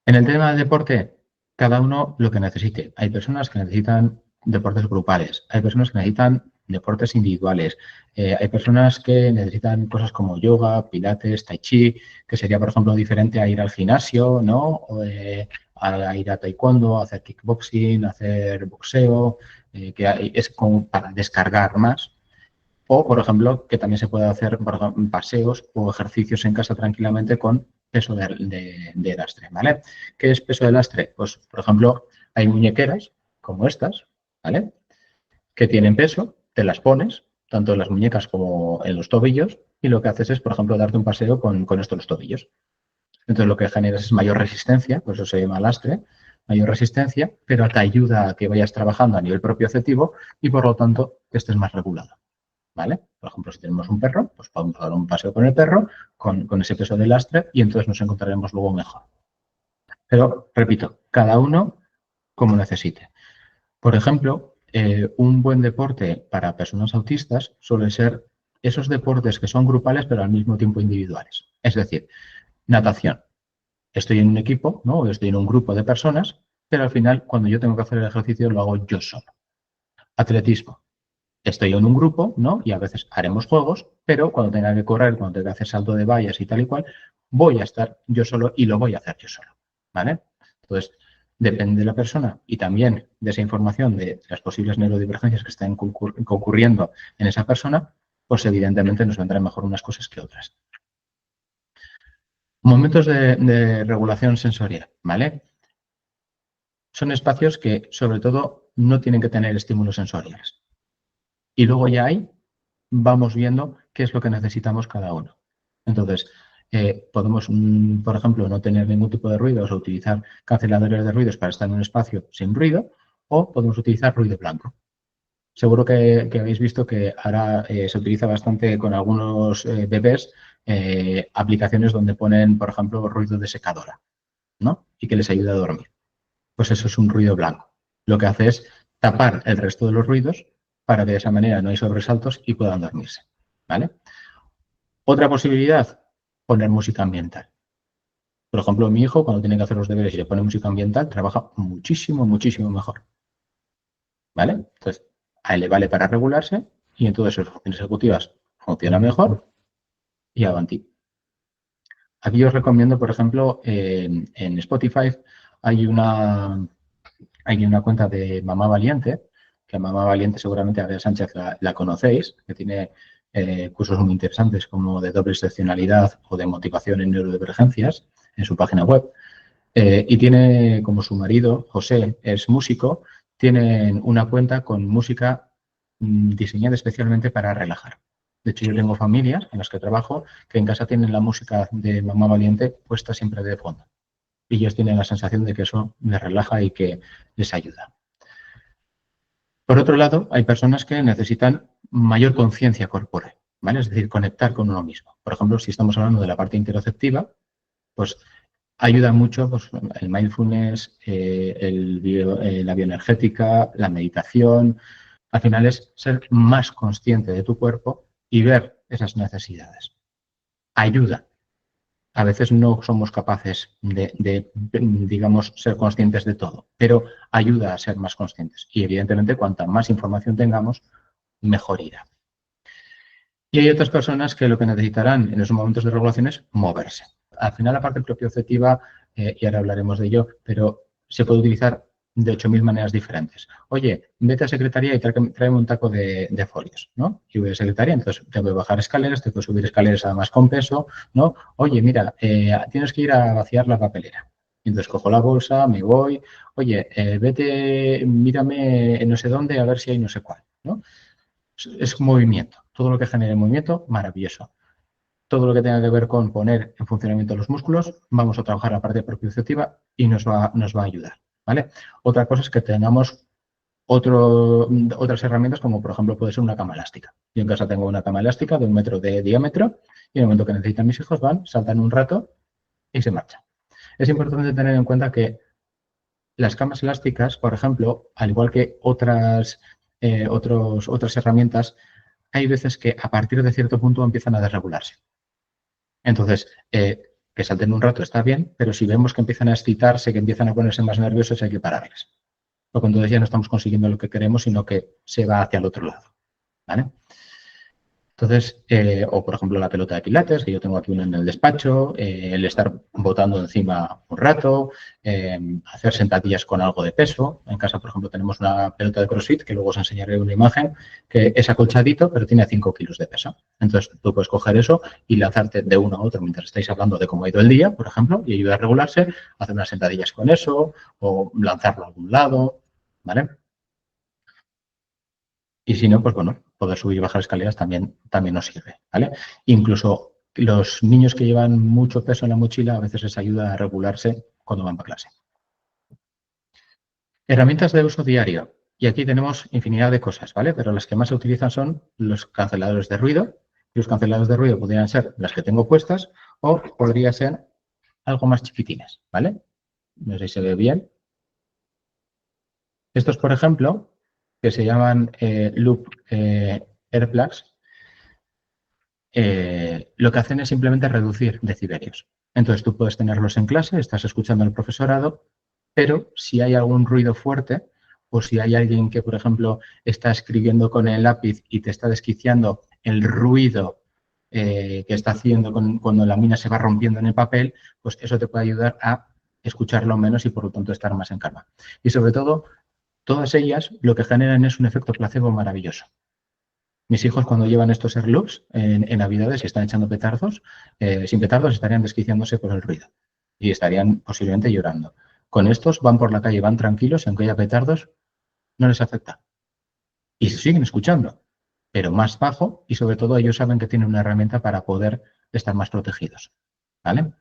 S1: En el tema del deporte, cada uno lo que necesite. Hay personas que necesitan deportes grupales, hay personas que necesitan deportes individuales, hay personas que necesitan cosas como yoga, pilates, tai chi, que sería, por ejemplo, diferente a ir al gimnasio, ¿no? O, a ir a taekwondo, a hacer kickboxing, a hacer boxeo, es como para descargar más. O, por ejemplo, que también se puede hacer por ejemplo, paseos o ejercicios en casa tranquilamente con peso de lastre, ¿vale? ¿Qué es peso de lastre? Pues, por ejemplo, hay muñequeras como estas, ¿vale? Que tienen peso, te las pones, tanto en las muñecas como en los tobillos, y lo que haces es, por ejemplo, darte un paseo con estos tobillos. Entonces, lo que generas es mayor resistencia, por eso se llama lastre, mayor resistencia, pero te ayuda a que vayas trabajando a nivel propioceptivo y, por lo tanto, que estés más regulado. ¿Vale? Por ejemplo, si tenemos un perro, pues vamos a dar un paseo con el perro, con ese peso de lastre, y entonces nos encontraremos luego mejor. Pero, repito, cada uno como necesite. Por ejemplo, un buen deporte para personas autistas suele ser esos deportes que son grupales, pero al mismo tiempo individuales. Es decir, natación. Estoy en un equipo, ¿no? Estoy en un grupo de personas, pero al final, cuando yo tengo que hacer el ejercicio, lo hago yo solo. Atletismo. Estoy en un grupo, ¿no? Y a veces haremos juegos, pero cuando tenga que correr, cuando tenga que hacer salto de vallas y tal y cual, voy a estar yo solo y lo voy a hacer yo solo, ¿vale? Entonces, depende de la persona y también de esa información de las posibles neurodivergencias que están concurriendo en esa persona, pues evidentemente nos vendrán mejor unas cosas que otras. Momentos de regulación sensorial, ¿vale? Son espacios que, sobre todo, no tienen que tener estímulos sensoriales. Y luego ya ahí vamos viendo qué es lo que necesitamos cada uno. Entonces, podemos, por ejemplo, no tener ningún tipo de ruidos o utilizar canceladores de ruidos para estar en un espacio sin ruido, o podemos utilizar ruido blanco. Seguro que habéis visto que ahora se utiliza bastante con algunos bebés aplicaciones donde ponen, por ejemplo, ruido de secadora, ¿no? Y que les ayuda a dormir. Pues eso es un ruido blanco. Lo que hace es tapar el resto de los ruidos para que de esa manera no hay sobresaltos y puedan dormirse, ¿vale? Otra posibilidad, poner música ambiental. Por ejemplo, mi hijo, cuando tiene que hacer los deberes y le pone música ambiental, trabaja muchísimo, muchísimo mejor, ¿vale? Entonces, a él le vale para regularse y entonces sus funciones ejecutivas funcionan mejor y avanti. Aquí os recomiendo, por ejemplo, en Spotify hay una cuenta de Mamá Valiente, que Mamá Valiente seguramente a Bea Sánchez la conocéis, que tiene cursos muy interesantes como de doble excepcionalidad o de motivación en neurodivergencias en su página web. Y tiene, como su marido, José, es músico, tienen una cuenta con música diseñada especialmente para relajar. De hecho, yo tengo familias en las que trabajo que en casa tienen la música de Mamá Valiente puesta siempre de fondo. Y ellos tienen la sensación de que eso les relaja y que les ayuda. Por otro lado, hay personas que necesitan mayor conciencia corporal, ¿vale? Es decir, conectar con uno mismo. Por ejemplo, si estamos hablando de la parte interoceptiva, pues ayuda mucho pues, el mindfulness, la bioenergética, la meditación. Al final es ser más consciente de tu cuerpo y ver esas necesidades. Ayuda. A veces no somos capaces digamos, ser conscientes de todo, pero ayuda a ser más conscientes. Y evidentemente, cuanta más información tengamos, mejor irá. Y hay otras personas que lo que necesitarán en esos momentos de regulación es moverse. Al final, la parte propioceptiva, y ahora hablaremos de ello, pero se puede utilizar de 8.000 maneras diferentes. Oye, vete a secretaría y tráeme un taco de folios, ¿no? Y voy a secretaría, entonces te voy a bajar escaleras, te puedo subir escaleras además con peso, ¿no? Oye, mira, tienes que ir a vaciar la papelera. Entonces cojo la bolsa, me voy, oye, vete, mírame en no sé dónde a ver si hay no sé cuál, ¿no? Es movimiento. Todo lo que genere movimiento, maravilloso. Todo lo que tenga que ver con poner en funcionamiento los músculos, vamos a trabajar la parte propioceptiva y nos va a ayudar, ¿vale? Otra cosa es que tengamos otras herramientas como, por ejemplo, puede ser una cama elástica. Yo en casa tengo una cama elástica de 1 metro de diámetro y en el momento que necesitan mis hijos van, saltan un rato y se marchan. Es importante tener en cuenta que las camas elásticas, por ejemplo, al igual que otras herramientas, hay veces que a partir de cierto punto empiezan a desregularse. Entonces, que salten un rato está bien, pero si vemos que empiezan a excitarse, que empiezan a ponerse más nerviosos, hay que pararles. Porque entonces ya no estamos consiguiendo lo que queremos, sino que se va hacia el otro lado, ¿vale? Entonces, o por ejemplo la pelota de pilates, que yo tengo aquí una en el despacho, el estar botando encima un rato, hacer sentadillas con algo de peso. En casa, por ejemplo, tenemos una pelota de CrossFit, que luego os enseñaré una imagen, que es acolchadito, pero tiene 5 kilos de peso. Entonces, tú puedes coger eso y lanzarte de uno a otro mientras estáis hablando de cómo ha ido el día, por ejemplo, y ayuda a regularse, hacer unas sentadillas con eso, o lanzarlo a algún lado, ¿vale? Y si no, pues bueno, poder subir y bajar escaleras también nos sirve, ¿vale? Incluso los niños que llevan mucho peso en la mochila a veces les ayuda a regularse cuando van para clase. Herramientas de uso diario. Y aquí tenemos infinidad de cosas, ¿vale? Pero las que más se utilizan son los canceladores de ruido. Y los canceladores de ruido podrían ser las que tengo puestas o podría ser algo más chiquitines, ¿vale? No sé si se ve bien. Estos, por ejemplo, que se llaman Loop Airplugs, lo que hacen es simplemente reducir decibelios. Entonces tú puedes tenerlos en clase, estás escuchando al profesorado, pero si hay algún ruido fuerte o si hay alguien que, por ejemplo, está escribiendo con el lápiz y te está desquiciando el ruido que está haciendo cuando la mina se va rompiendo en el papel, pues eso te puede ayudar a escucharlo menos y por lo tanto estar más en calma. Y sobre todo, todas ellas lo que generan es un efecto placebo maravilloso. Mis hijos cuando llevan estos Airloops en Navidades y están echando petardos, sin petardos estarían desquiciándose por el ruido y estarían posiblemente llorando. Con estos van por la calle, van tranquilos y aunque haya petardos, no les afecta. Y se siguen escuchando, pero más bajo y sobre todo ellos saben que tienen una herramienta para poder estar más protegidos. ¿Vale?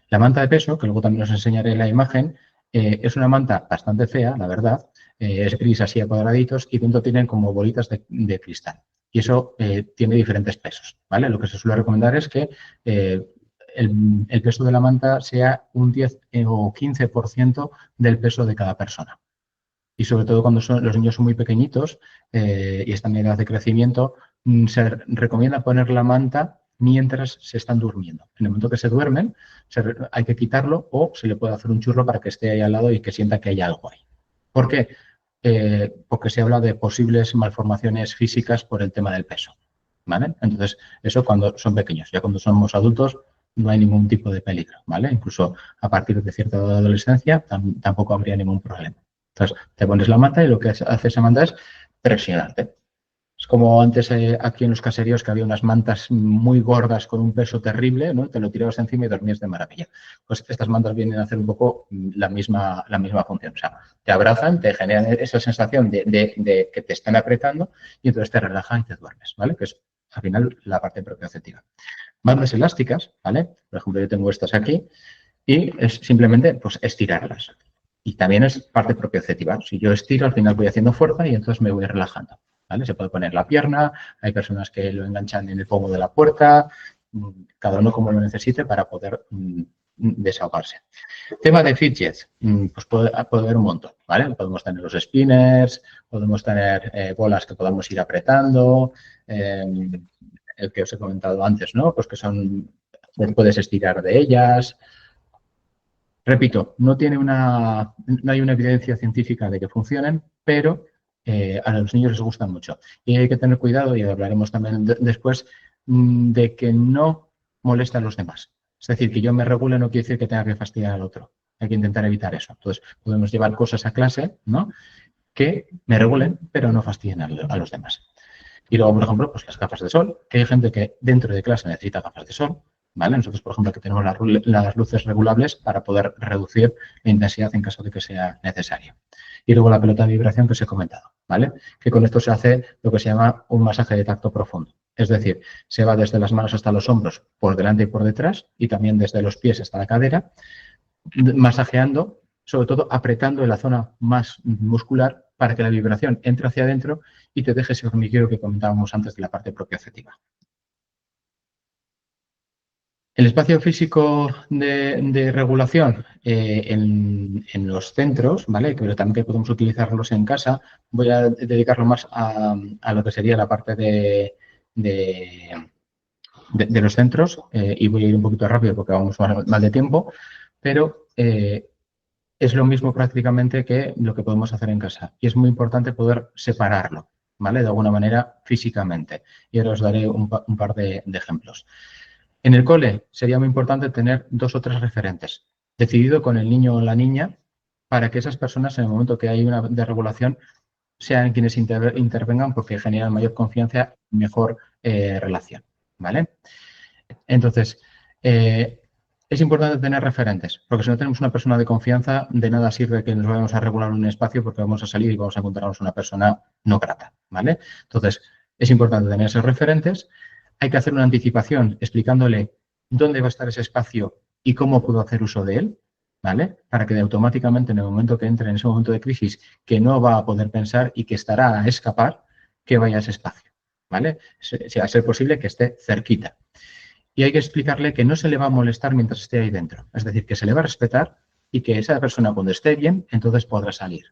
S1: La manta de peso, que luego también os enseñaré en la imagen, es una manta bastante fea, la verdad. Es gris así a cuadraditos y dentro tienen como bolitas de cristal. Y eso tiene diferentes pesos, ¿vale? Lo que se suele recomendar es que el peso de la manta sea un 10 o 15% del peso de cada persona. Y sobre todo cuando los niños son muy pequeñitos y están en edad de crecimiento, se recomienda poner la manta mientras se están durmiendo. En el momento que se duermen, hay que quitarlo o se le puede hacer un churro para que esté ahí al lado y que sienta que hay algo ahí. ¿Por qué? Porque se habla de posibles malformaciones físicas por el tema del peso. ¿Vale? Entonces, eso cuando son pequeños. Ya cuando somos adultos no hay ningún tipo de peligro, ¿vale? Incluso a partir de cierta edad de adolescencia tampoco habría ningún problema. Entonces, te pones la manta y lo que hace esa manta es presionarte. Es como antes aquí en los caseríos que había unas mantas muy gordas con un peso terrible, ¿no? Te lo tirabas encima y dormías de maravilla. Pues estas mantas vienen a hacer un poco la misma función. O sea, te abrazan, te generan esa sensación de que te están apretando y entonces te relajan y te duermes, ¿vale? Que es al final la parte propioceptiva. Bandas elásticas, ¿vale? Por ejemplo, yo tengo estas aquí y es simplemente pues estirarlas. Y también es parte propioceptiva. Si yo estiro, al final voy haciendo fuerza y entonces me voy relajando. ¿Vale? Se puede poner la pierna, hay personas que lo enganchan en el pomo de la puerta, cada uno como lo necesite para poder desahogarse. Tema de fidgets, pues puede haber un montón, ¿vale? Podemos tener los spinners, podemos tener bolas que podamos ir apretando, el que os he comentado antes, ¿no? Pues que puedes estirar de ellas. Repito, no hay una evidencia científica de que funcionen, pero a los niños les gustan mucho. Y hay que tener cuidado, y hablaremos también después, de que no molesten a los demás. Es decir, que yo me regule no quiere decir que tenga que fastidiar al otro. Hay que intentar evitar eso. Entonces, podemos llevar cosas a clase, ¿no? Que me regulen, pero no fastidien a los demás. Y luego, por ejemplo, pues las gafas de sol, que hay gente que dentro de clase necesita gafas de sol, ¿vale? Nosotros, por ejemplo, aquí tenemos las luces regulables para poder reducir la intensidad en caso de que sea necesario. Y luego la pelota de vibración que os he comentado, ¿vale? Que con esto se hace lo que se llama un masaje de tacto profundo. Es decir, se va desde las manos hasta los hombros, por delante y por detrás, y también desde los pies hasta la cadera, masajeando, sobre todo apretando en la zona más muscular para que la vibración entre hacia adentro y te deje ese hormiguero que comentábamos antes de la parte propioceptiva. El espacio físico de regulación en los centros, ¿vale? Pero también que podemos utilizarlos en casa, voy a dedicarlo más a lo que sería la parte de los centros y voy a ir un poquito rápido porque vamos mal de tiempo, pero es lo mismo prácticamente que lo que podemos hacer en casa. Y es muy importante poder separarlo, ¿vale? De alguna manera físicamente. Y ahora os daré un par de ejemplos. En el cole sería muy importante tener 2 o 3 referentes, decidido con el niño o la niña, para que esas personas en el momento que hay una desregulación sean quienes intervengan porque generan mayor confianza y mejor relación, ¿vale? Entonces, es importante tener referentes, porque si no tenemos una persona de confianza, de nada sirve que nos vayamos a regular un espacio porque vamos a salir y vamos a encontrarnos una persona no grata, ¿vale? Entonces, es importante tener esos referentes. Hay que hacer una anticipación explicándole dónde va a estar ese espacio y cómo puedo hacer uso de él, ¿vale? Para que automáticamente en el momento que entre en ese momento de crisis que no va a poder pensar y que estará a escapar, que vaya a ese espacio, ¿vale? A ser posible que esté cerquita. Y hay que explicarle que no se le va a molestar mientras esté ahí dentro. Es decir, que se le va a respetar y que esa persona cuando esté bien, entonces podrá salir,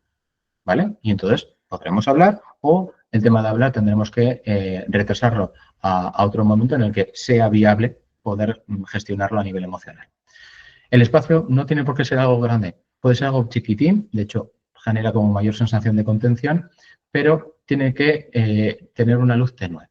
S1: ¿vale? Y entonces podremos hablar o el tema de hablar tendremos que retrasarlo a otro momento en el que sea viable poder gestionarlo a nivel emocional. El espacio no tiene por qué ser algo grande, puede ser algo chiquitín, de hecho genera como mayor sensación de contención, pero tiene que tener una luz tenue.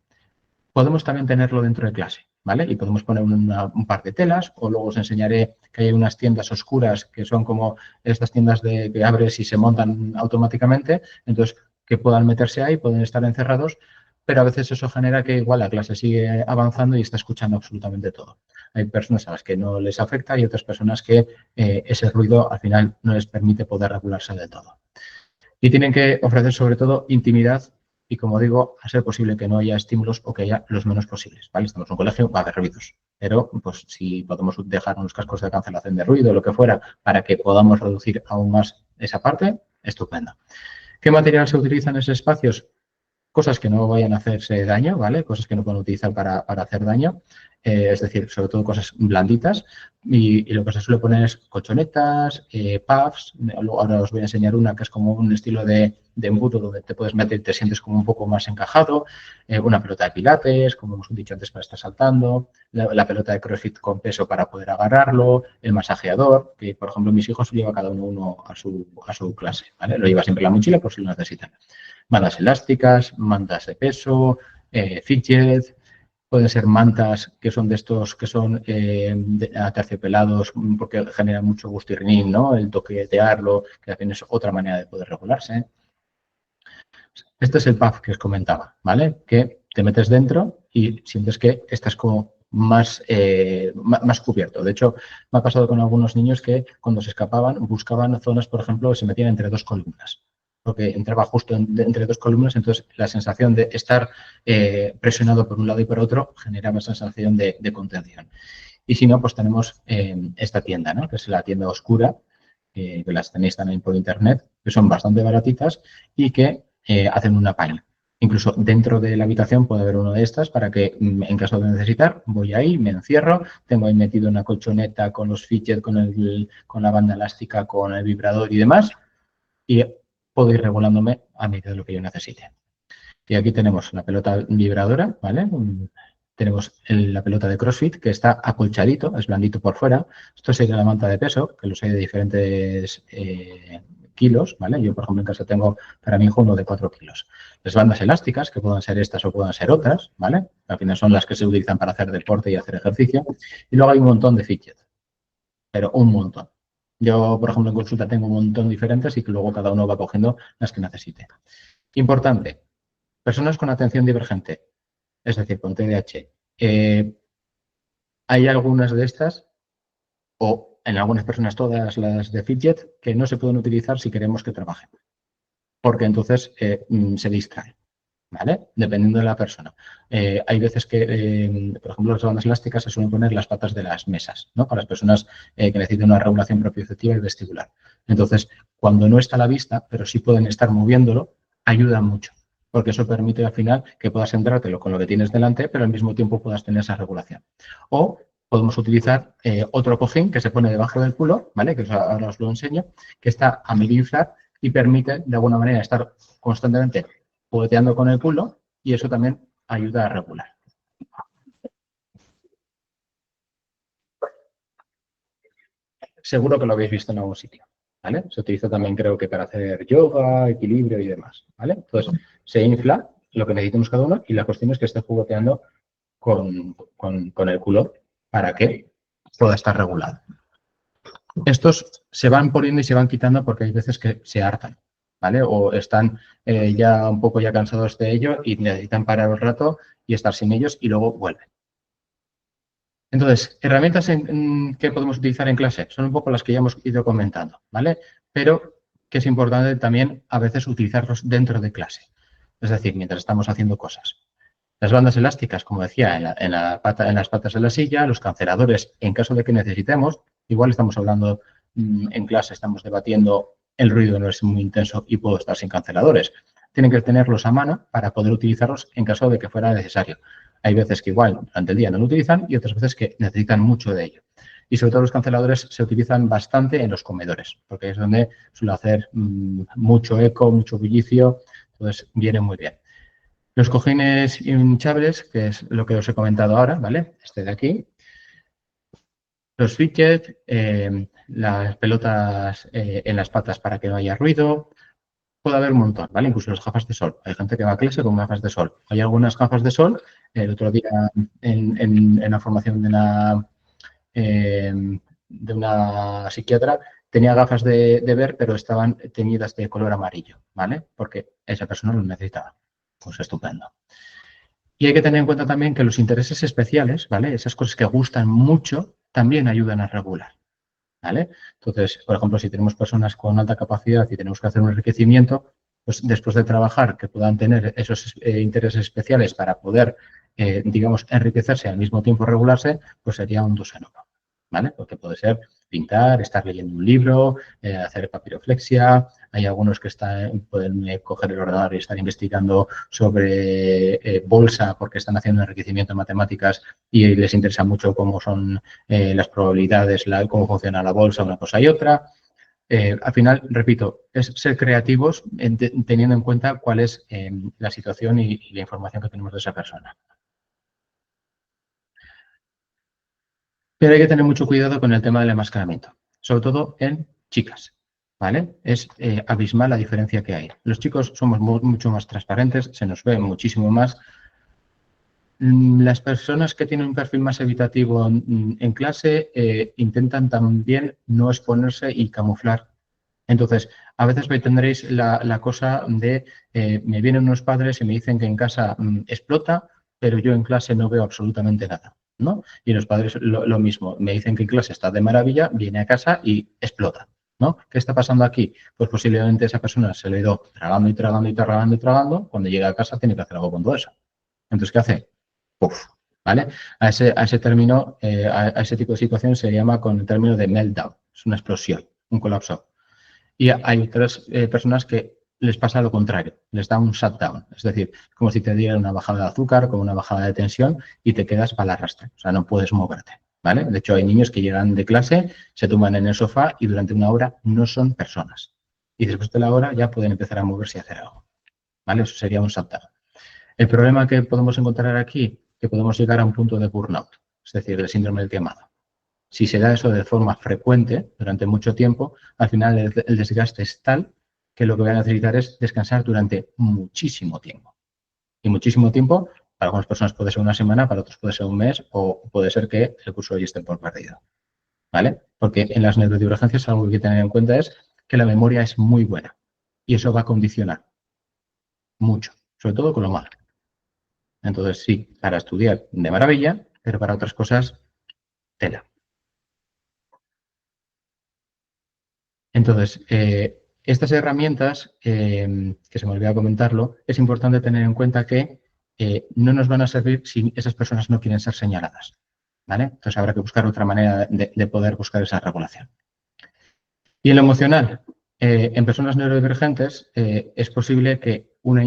S1: Podemos también tenerlo dentro de clase, ¿vale? Y podemos poner un par de telas o luego os enseñaré que hay unas tiendas oscuras que son como estas tiendas que abres y se montan automáticamente, entonces que puedan meterse ahí, pueden estar encerrados, pero a veces eso genera que igual la clase sigue avanzando y está escuchando absolutamente todo. Hay personas a las que no les afecta y otras personas que ese ruido al final no les permite poder regularse del todo. Y tienen que ofrecer sobre todo intimidad y, como digo, a ser posible que no haya estímulos o que haya los menos posibles, ¿vale? Estamos en un colegio, va a haber ruidos, pero pues si podemos dejar unos cascos de cancelación de ruido o lo que fuera para que podamos reducir aún más esa parte, estupendo. ¿Qué material se utiliza en esos espacios? cosas que no vayan a hacerse daño, ¿vale? Cosas que no puedan utilizar para hacer daño, es decir, sobre todo cosas blanditas. Y lo que se suele poner es colchonetas, puffs. Ahora os voy a enseñar una que es como un estilo de embudo donde te puedes meter y te sientes como un poco más encajado. Una pelota de pilates, como hemos dicho antes, para estar saltando. La pelota de CrossFit con peso para poder agarrarlo. El masajeador, que por ejemplo mis hijos lleva cada uno a su clase, ¿vale? Lo lleva siempre en la mochila por si lo necesitan. Mantas elásticas, mantas de peso, fidget. Pueden ser mantas que son de estos que son aterciopelados porque generan mucho gustirrinín, ¿no? El toquetearlo, que también es otra manera de poder regularse. Este es el puff que os comentaba, ¿vale? Que te metes dentro y sientes que estás como más cubierto. De hecho, me ha pasado con algunos niños que cuando se escapaban buscaban zonas, por ejemplo, que se metían entre dos columnas. Porque entraba justo entre dos columnas, entonces la sensación de estar presionado por un lado y por otro generaba esa sensación de contención. Y si no, pues tenemos esta tienda, ¿no? Que es la tienda oscura, que las tenéis también por internet, que son bastante baratitas y que hacen un apaño. Incluso dentro de la habitación puede haber una de estas para que en caso de necesitar, voy ahí, me encierro, tengo ahí metido una colchoneta con los fidget, con la banda elástica, con el vibrador y demás, y puedo ir regulándome a medida de lo que yo necesite. Y aquí tenemos la pelota vibradora, ¿vale? Tenemos la pelota de CrossFit, que está acolchadito, es blandito por fuera. Esto sería la manta de peso, que los hay de diferentes kilos, ¿vale? Yo, por ejemplo, en casa tengo para mi hijo uno de 4 kilos. Las bandas elásticas, que puedan ser estas o puedan ser otras, ¿vale? Al final son las que se utilizan para hacer deporte y hacer ejercicio. Y luego hay un montón de fidget, pero un montón. Yo, por ejemplo, en consulta tengo un montón diferentes y que luego cada uno va cogiendo las que necesite. Importante, personas con atención divergente, es decir, con TDAH. Hay algunas de estas, o en algunas personas todas las de fidget, que no se pueden utilizar si queremos que trabajen, porque entonces se distrae, ¿vale? Dependiendo de la persona. Hay veces que, por ejemplo, las bandas elásticas se suelen poner las patas de las mesas, ¿no? Para las personas que necesitan una regulación propioceptiva y vestibular. Entonces, cuando no está a la vista, pero sí pueden estar moviéndolo, ayuda mucho, porque eso permite al final que puedas centrártelo con lo que tienes delante, pero al mismo tiempo puedas tener esa regulación. O podemos utilizar otro cojín que se pone debajo del culo, ¿vale? Que ahora os lo enseño, que está a medio inflar y permite de alguna manera estar constantemente jugueteando con el culo y eso también ayuda a regular. Seguro que lo habéis visto en algún sitio, ¿vale? Se utiliza también creo que para hacer yoga, equilibrio y demás, ¿vale? Entonces se infla lo que necesitamos cada uno y la cuestión es que esté jugueteando con el culo para que pueda estar regulado. Estos se van poniendo y se van quitando porque hay veces que se hartan, ¿vale? O están ya un poco ya cansados de ello y necesitan parar un rato y estar sin ellos y luego vuelven. Entonces, herramientas que podemos utilizar en clase son un poco las que ya hemos ido comentando, ¿vale? Pero que es importante también a veces utilizarlos dentro de clase, es decir, mientras estamos haciendo cosas. Las bandas elásticas, como decía, en las patas de la silla, los canceladores, en caso de que necesitemos, igual estamos hablando en clase, estamos debatiendo, el ruido no es muy intenso y puedo estar sin canceladores. Tienen que tenerlos a mano para poder utilizarlos en caso de que fuera necesario. Hay veces que igual durante el día no lo utilizan y otras veces que necesitan mucho de ello. Y sobre todo los canceladores se utilizan bastante en los comedores, porque es donde suele hacer mucho eco, mucho bullicio, entonces viene muy bien. Los cojines hinchables, que es lo que os he comentado ahora, ¿vale? Este de aquí. Los fidget, las pelotas en las patas para que no haya ruido. Puede haber un montón, ¿vale? Incluso las gafas de sol. Hay gente que va a clase con gafas de sol. Hay algunas gafas de sol. El otro día en la formación de una psiquiatra tenía gafas de ver, pero estaban teñidas de color amarillo, ¿vale? Porque esa persona lo necesitaba. Pues estupendo. Y hay que tener en cuenta también que los intereses especiales, ¿vale? Esas cosas que gustan mucho, también ayudan a regular, ¿vale? Entonces, por ejemplo, si tenemos personas con alta capacidad y tenemos que hacer un enriquecimiento, pues después de trabajar que puedan tener esos intereses especiales para poder, digamos, enriquecerse y al mismo tiempo regularse, pues sería un 2 en 1, ¿vale? Porque puede ser pintar, estar leyendo un libro, hacer papiroflexia, Hay algunos que pueden coger el ordenador y estar investigando sobre bolsa porque están haciendo enriquecimiento en matemáticas y les interesa mucho cómo son las probabilidades, cómo funciona la bolsa, una cosa y otra. Al final, repito, es ser creativos teniendo en cuenta cuál es la situación y la información que tenemos de esa persona. Pero hay que tener mucho cuidado con el tema del enmascaramiento, sobre todo en chicas, ¿vale? Es abismal la diferencia que hay. Los chicos somos mucho más transparentes, se nos ve muchísimo más. Las personas que tienen un perfil más evitativo en clase intentan también no exponerse y camuflar. Entonces, a veces tendréis la cosa de me vienen unos padres y me dicen que en casa explota, pero yo en clase no veo absolutamente nada, ¿no? Y los padres lo mismo, me dicen que en clase está de maravilla, viene a casa y explota, ¿no? ¿Qué está pasando aquí? Pues posiblemente esa persona se le ha ido tragando y tragando y tragando y tragando, cuando llega a casa tiene que hacer algo con todo eso. Entonces, ¿qué hace? Uf, ¿vale? A ese término, a ese tipo de situación se llama con el término de meltdown, es una explosión, un colapso. Y hay otras personas que les pasa lo contrario, les da un shutdown, es decir, como si te dieran una bajada de azúcar, como una bajada de tensión y te quedas para el arrastre, o sea, no puedes moverte, ¿vale? De hecho, hay niños que llegan de clase, se tumban en el sofá y durante una hora no son personas. Y después de la hora ya pueden empezar a moverse y hacer algo, ¿vale? Eso sería un shutdown. El problema que podemos encontrar aquí, que podemos llegar a un punto de burnout, es decir, el síndrome del quemado. Si se da eso de forma frecuente durante mucho tiempo, al final el desgaste es tal que lo que voy a necesitar es descansar durante muchísimo tiempo. Y muchísimo tiempo, para algunas personas puede ser una semana, para otros puede ser un mes o puede ser que el curso hoy esté por perdido. ¿Vale? Porque en las neurodivergencias algo que hay que tener en cuenta es que la memoria es muy buena y eso va a condicionar mucho, sobre todo con lo malo. Entonces, sí, para estudiar de maravilla, pero para otras cosas, tela. Entonces, estas herramientas, que se me olvidó comentarlo, es importante tener en cuenta que no nos van a servir si esas personas no quieren ser señaladas. ¿Vale? Entonces, habrá que buscar otra manera de poder buscar esa regulación. Y en lo emocional, en personas neurodivergentes es posible que una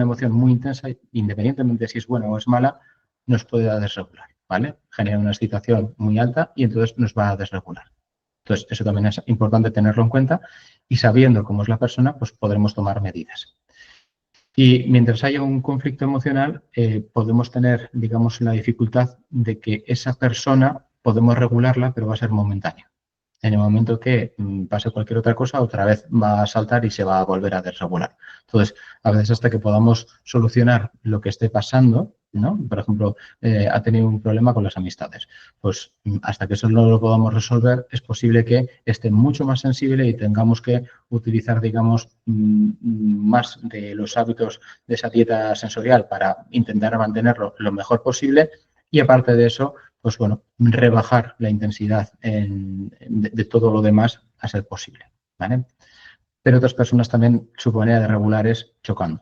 S1: emoción muy intensa, independientemente de si es buena o es mala, nos pueda desregular, ¿vale? Genera una excitación muy alta y entonces nos va a desregular. Entonces, eso también es importante tenerlo en cuenta y sabiendo cómo es la persona, pues podremos tomar medidas. Y mientras haya un conflicto emocional, podemos tener, digamos, la dificultad de que esa persona podemos regularla, pero va a ser momentáneo. En el momento que pase cualquier otra cosa, otra vez va a saltar y se va a volver a desregular. Entonces, a veces hasta que podamos solucionar lo que esté pasando, ¿no? Por ejemplo, ha tenido un problema con las amistades. Pues hasta que eso no lo podamos resolver, es posible que esté mucho más sensible y tengamos que utilizar, digamos, más de los hábitos de esa dieta sensorial para intentar mantenerlo lo mejor posible. Y aparte de eso, pues bueno, rebajar la intensidad de todo lo demás a ser posible, ¿vale? Pero otras personas también su manera de regular es chocando.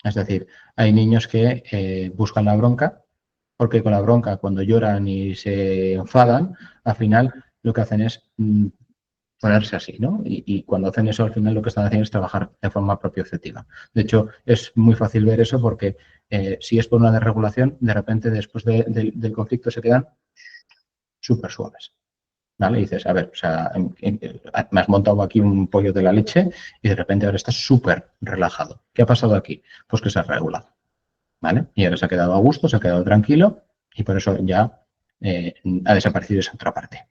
S1: Es decir, hay niños que buscan la bronca, porque con la bronca, cuando lloran y se enfadan, al final lo que hacen es ponerse así, ¿no? Y cuando hacen eso, al final lo que están haciendo es trabajar de forma propioceptiva. De hecho, es muy fácil ver eso porque si es por una desregulación, de repente después del conflicto se quedan súper suaves. ¿Vale? Y dices, a ver, o sea, me has montado aquí un pollo de la leche y de repente ahora estás súper relajado. ¿Qué ha pasado aquí? Pues que se ha regulado. ¿Vale? Y ahora se ha quedado a gusto, se ha quedado tranquilo y por eso ya ha desaparecido esa otra parte.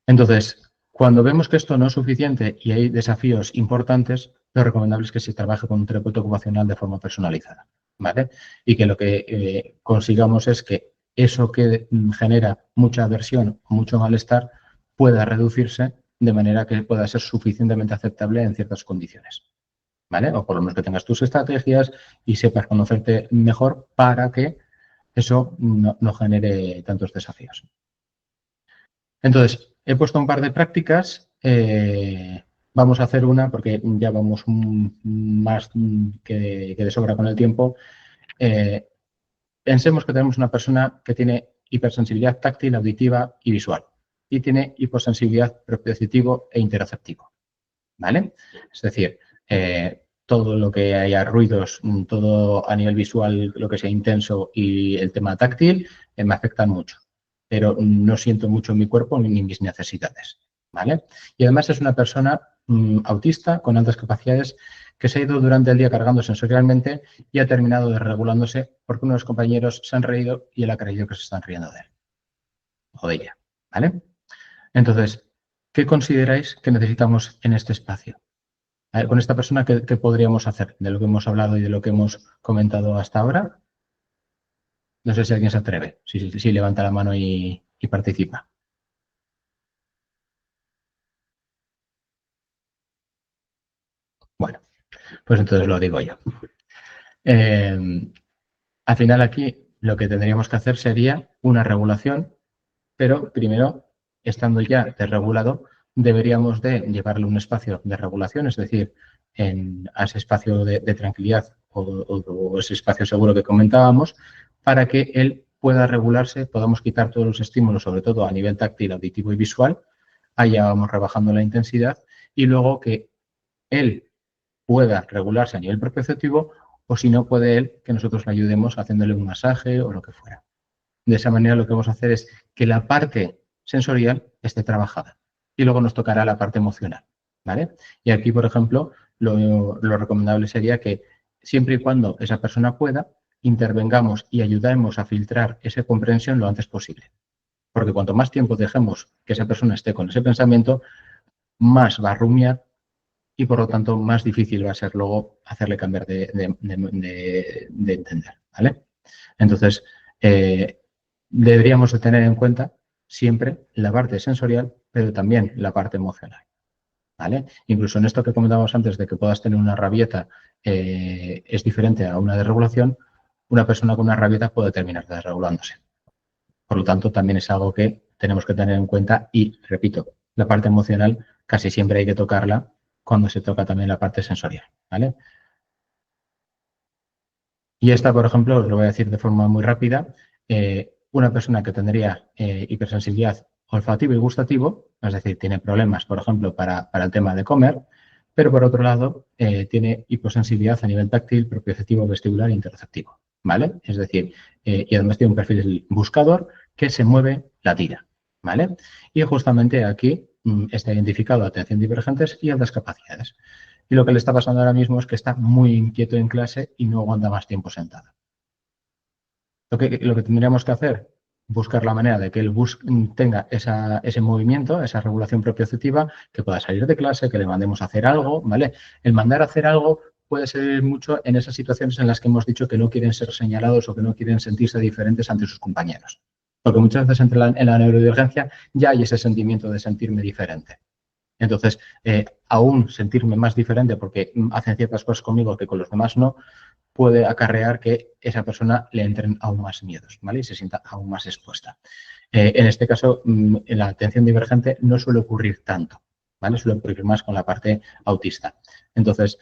S1: Entonces, cuando vemos que esto no es suficiente y hay desafíos importantes, lo recomendable es que se trabaje con un terapeuta ocupacional de forma personalizada, ¿vale? Y que lo que consigamos es que eso que genera mucha aversión o mucho malestar pueda reducirse de manera que pueda ser suficientemente aceptable en ciertas condiciones, ¿vale? O por lo menos que tengas tus estrategias y sepas conocerte mejor para que eso no genere tantos desafíos. Entonces, he puesto un par de prácticas. Vamos a hacer una porque ya vamos más que de sobra con el tiempo. Pensemos que tenemos una persona que tiene hipersensibilidad táctil, auditiva y visual. y tiene hiposensibilidad propioceptivo e interoceptivo, ¿vale? Es decir, todo lo que haya ruidos, todo a nivel visual, lo que sea intenso y el tema táctil, me afectan mucho, pero no siento mucho en mi cuerpo ni mis necesidades, ¿vale? Y además es una persona autista con altas capacidades que se ha ido durante el día cargando sensorialmente y ha terminado desregulándose porque unos compañeros se han reído y él ha creído que se están riendo de él o de ella, ¿vale? Entonces, ¿qué consideráis que necesitamos en este espacio? A ver, con esta persona, ¿qué podríamos hacer de lo que hemos hablado y de lo que hemos comentado hasta ahora? No sé si alguien se atreve, si levanta la mano y participa. Bueno, pues entonces lo digo yo. Eh, Al final aquí lo que tendríamos que hacer sería una regulación, pero primero, estando ya desregulado, deberíamos de llevarle un espacio de regulación, es decir, a ese espacio de tranquilidad o ese espacio seguro que comentábamos, para que él pueda regularse, podamos quitar todos los estímulos, sobre todo a nivel táctil, auditivo y visual, allá vamos rebajando la intensidad y luego que él pueda regularse a nivel propioceptivo o si no puede él, que nosotros le ayudemos haciéndole un masaje o lo que fuera. De esa manera lo que vamos a hacer es que la parte sensorial esté trabajada y luego nos tocará la parte emocional, ¿vale? Y aquí, por ejemplo, lo recomendable sería que siempre y cuando esa persona pueda, intervengamos y ayudemos a filtrar esa comprensión lo antes posible. Porque cuanto más tiempo dejemos que esa persona esté con ese pensamiento, más va a rumiar y por lo tanto más difícil va a ser luego hacerle cambiar de entender, ¿vale? Entonces, deberíamos de tener en cuenta siempre la parte sensorial, pero también la parte emocional, ¿vale? Incluso en esto que comentábamos antes de que puedas tener una rabieta es diferente a una desregulación, una persona con una rabieta puede terminar desregulándose. Por lo tanto, también es algo que tenemos que tener en cuenta y, repito, la parte emocional casi siempre hay que tocarla cuando se toca también la parte sensorial, ¿vale? Y esta, por ejemplo, os lo voy a decir de forma muy rápida, una persona que tendría hipersensibilidad olfativo y gustativo, es decir, tiene problemas, por ejemplo, para el tema de comer, pero por otro lado tiene hiposensibilidad a nivel táctil, propioceptivo, vestibular e interoceptivo, ¿vale? Es decir, y además tiene un perfil buscador que se mueve la tira, ¿vale? Y justamente aquí está identificado atención divergentes y altas capacidades. Y lo que le está pasando ahora mismo es que está muy inquieto en clase y no aguanta más tiempo sentado. Lo que tendríamos que hacer, buscar la manera de que él tenga ese movimiento, esa regulación propioceptiva, que pueda salir de clase, que le mandemos a hacer algo, ¿vale? El mandar a hacer algo puede ser mucho en esas situaciones en las que hemos dicho que no quieren ser señalados o que no quieren sentirse diferentes ante sus compañeros. Porque muchas veces en la neurodivergencia ya hay ese sentimiento de sentirme diferente. Entonces, aún sentirme más diferente porque hacen ciertas cosas conmigo que con los demás no, puede acarrear que esa persona le entren aún más miedos, ¿vale? Y se sienta aún más expuesta. En este caso, en la atención divergente no suele ocurrir tanto, ¿vale? Suele ocurrir más con la parte autista. Entonces,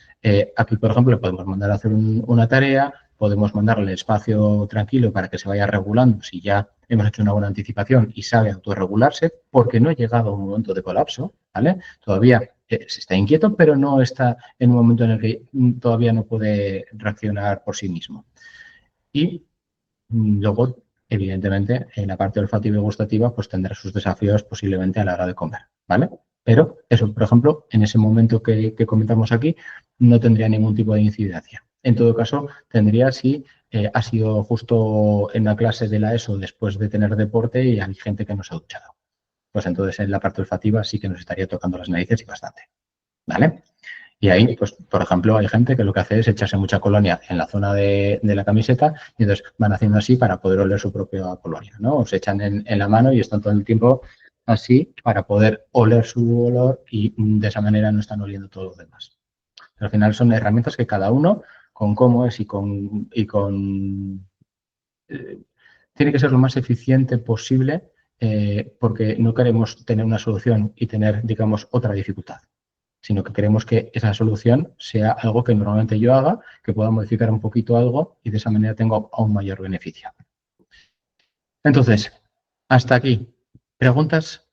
S1: aquí, por ejemplo, le podemos mandar a hacer una tarea, podemos mandarle espacio tranquilo para que se vaya regulando si ya hemos hecho una buena anticipación y sabe autorregularse, porque no ha llegado a un momento de colapso, ¿vale? Todavía se está inquieto, pero no está en un momento en el que todavía no puede reaccionar por sí mismo. Y luego, evidentemente, en la parte olfativa y gustativa, pues tendrá sus desafíos posiblemente a la hora de comer, ¿vale? Pero eso, por ejemplo, en ese momento que comentamos aquí, no tendría ningún tipo de incidencia. En todo caso, tendría si ha sido justo en la clase de la ESO después de tener deporte y hay gente que no se ha duchado. Pues entonces en la parte olfativa sí que nos estaría tocando las narices y bastante, ¿vale? Y ahí, pues, por ejemplo, hay gente que lo que hace es echarse mucha colonia en la zona de la camiseta y entonces van haciendo así para poder oler su propia colonia, ¿no? O se echan en la mano y están todo el tiempo así para poder oler su olor y de esa manera no están oliendo todo lo demás. Pero al final son herramientas que cada uno, con cómo es eh, tiene que ser lo más eficiente posible porque no queremos tener una solución y tener, digamos, otra dificultad, sino que queremos que esa solución sea algo que normalmente yo haga, que pueda modificar un poquito algo y de esa manera tengo aún mayor beneficio. Entonces, hasta aquí. ¿Preguntas?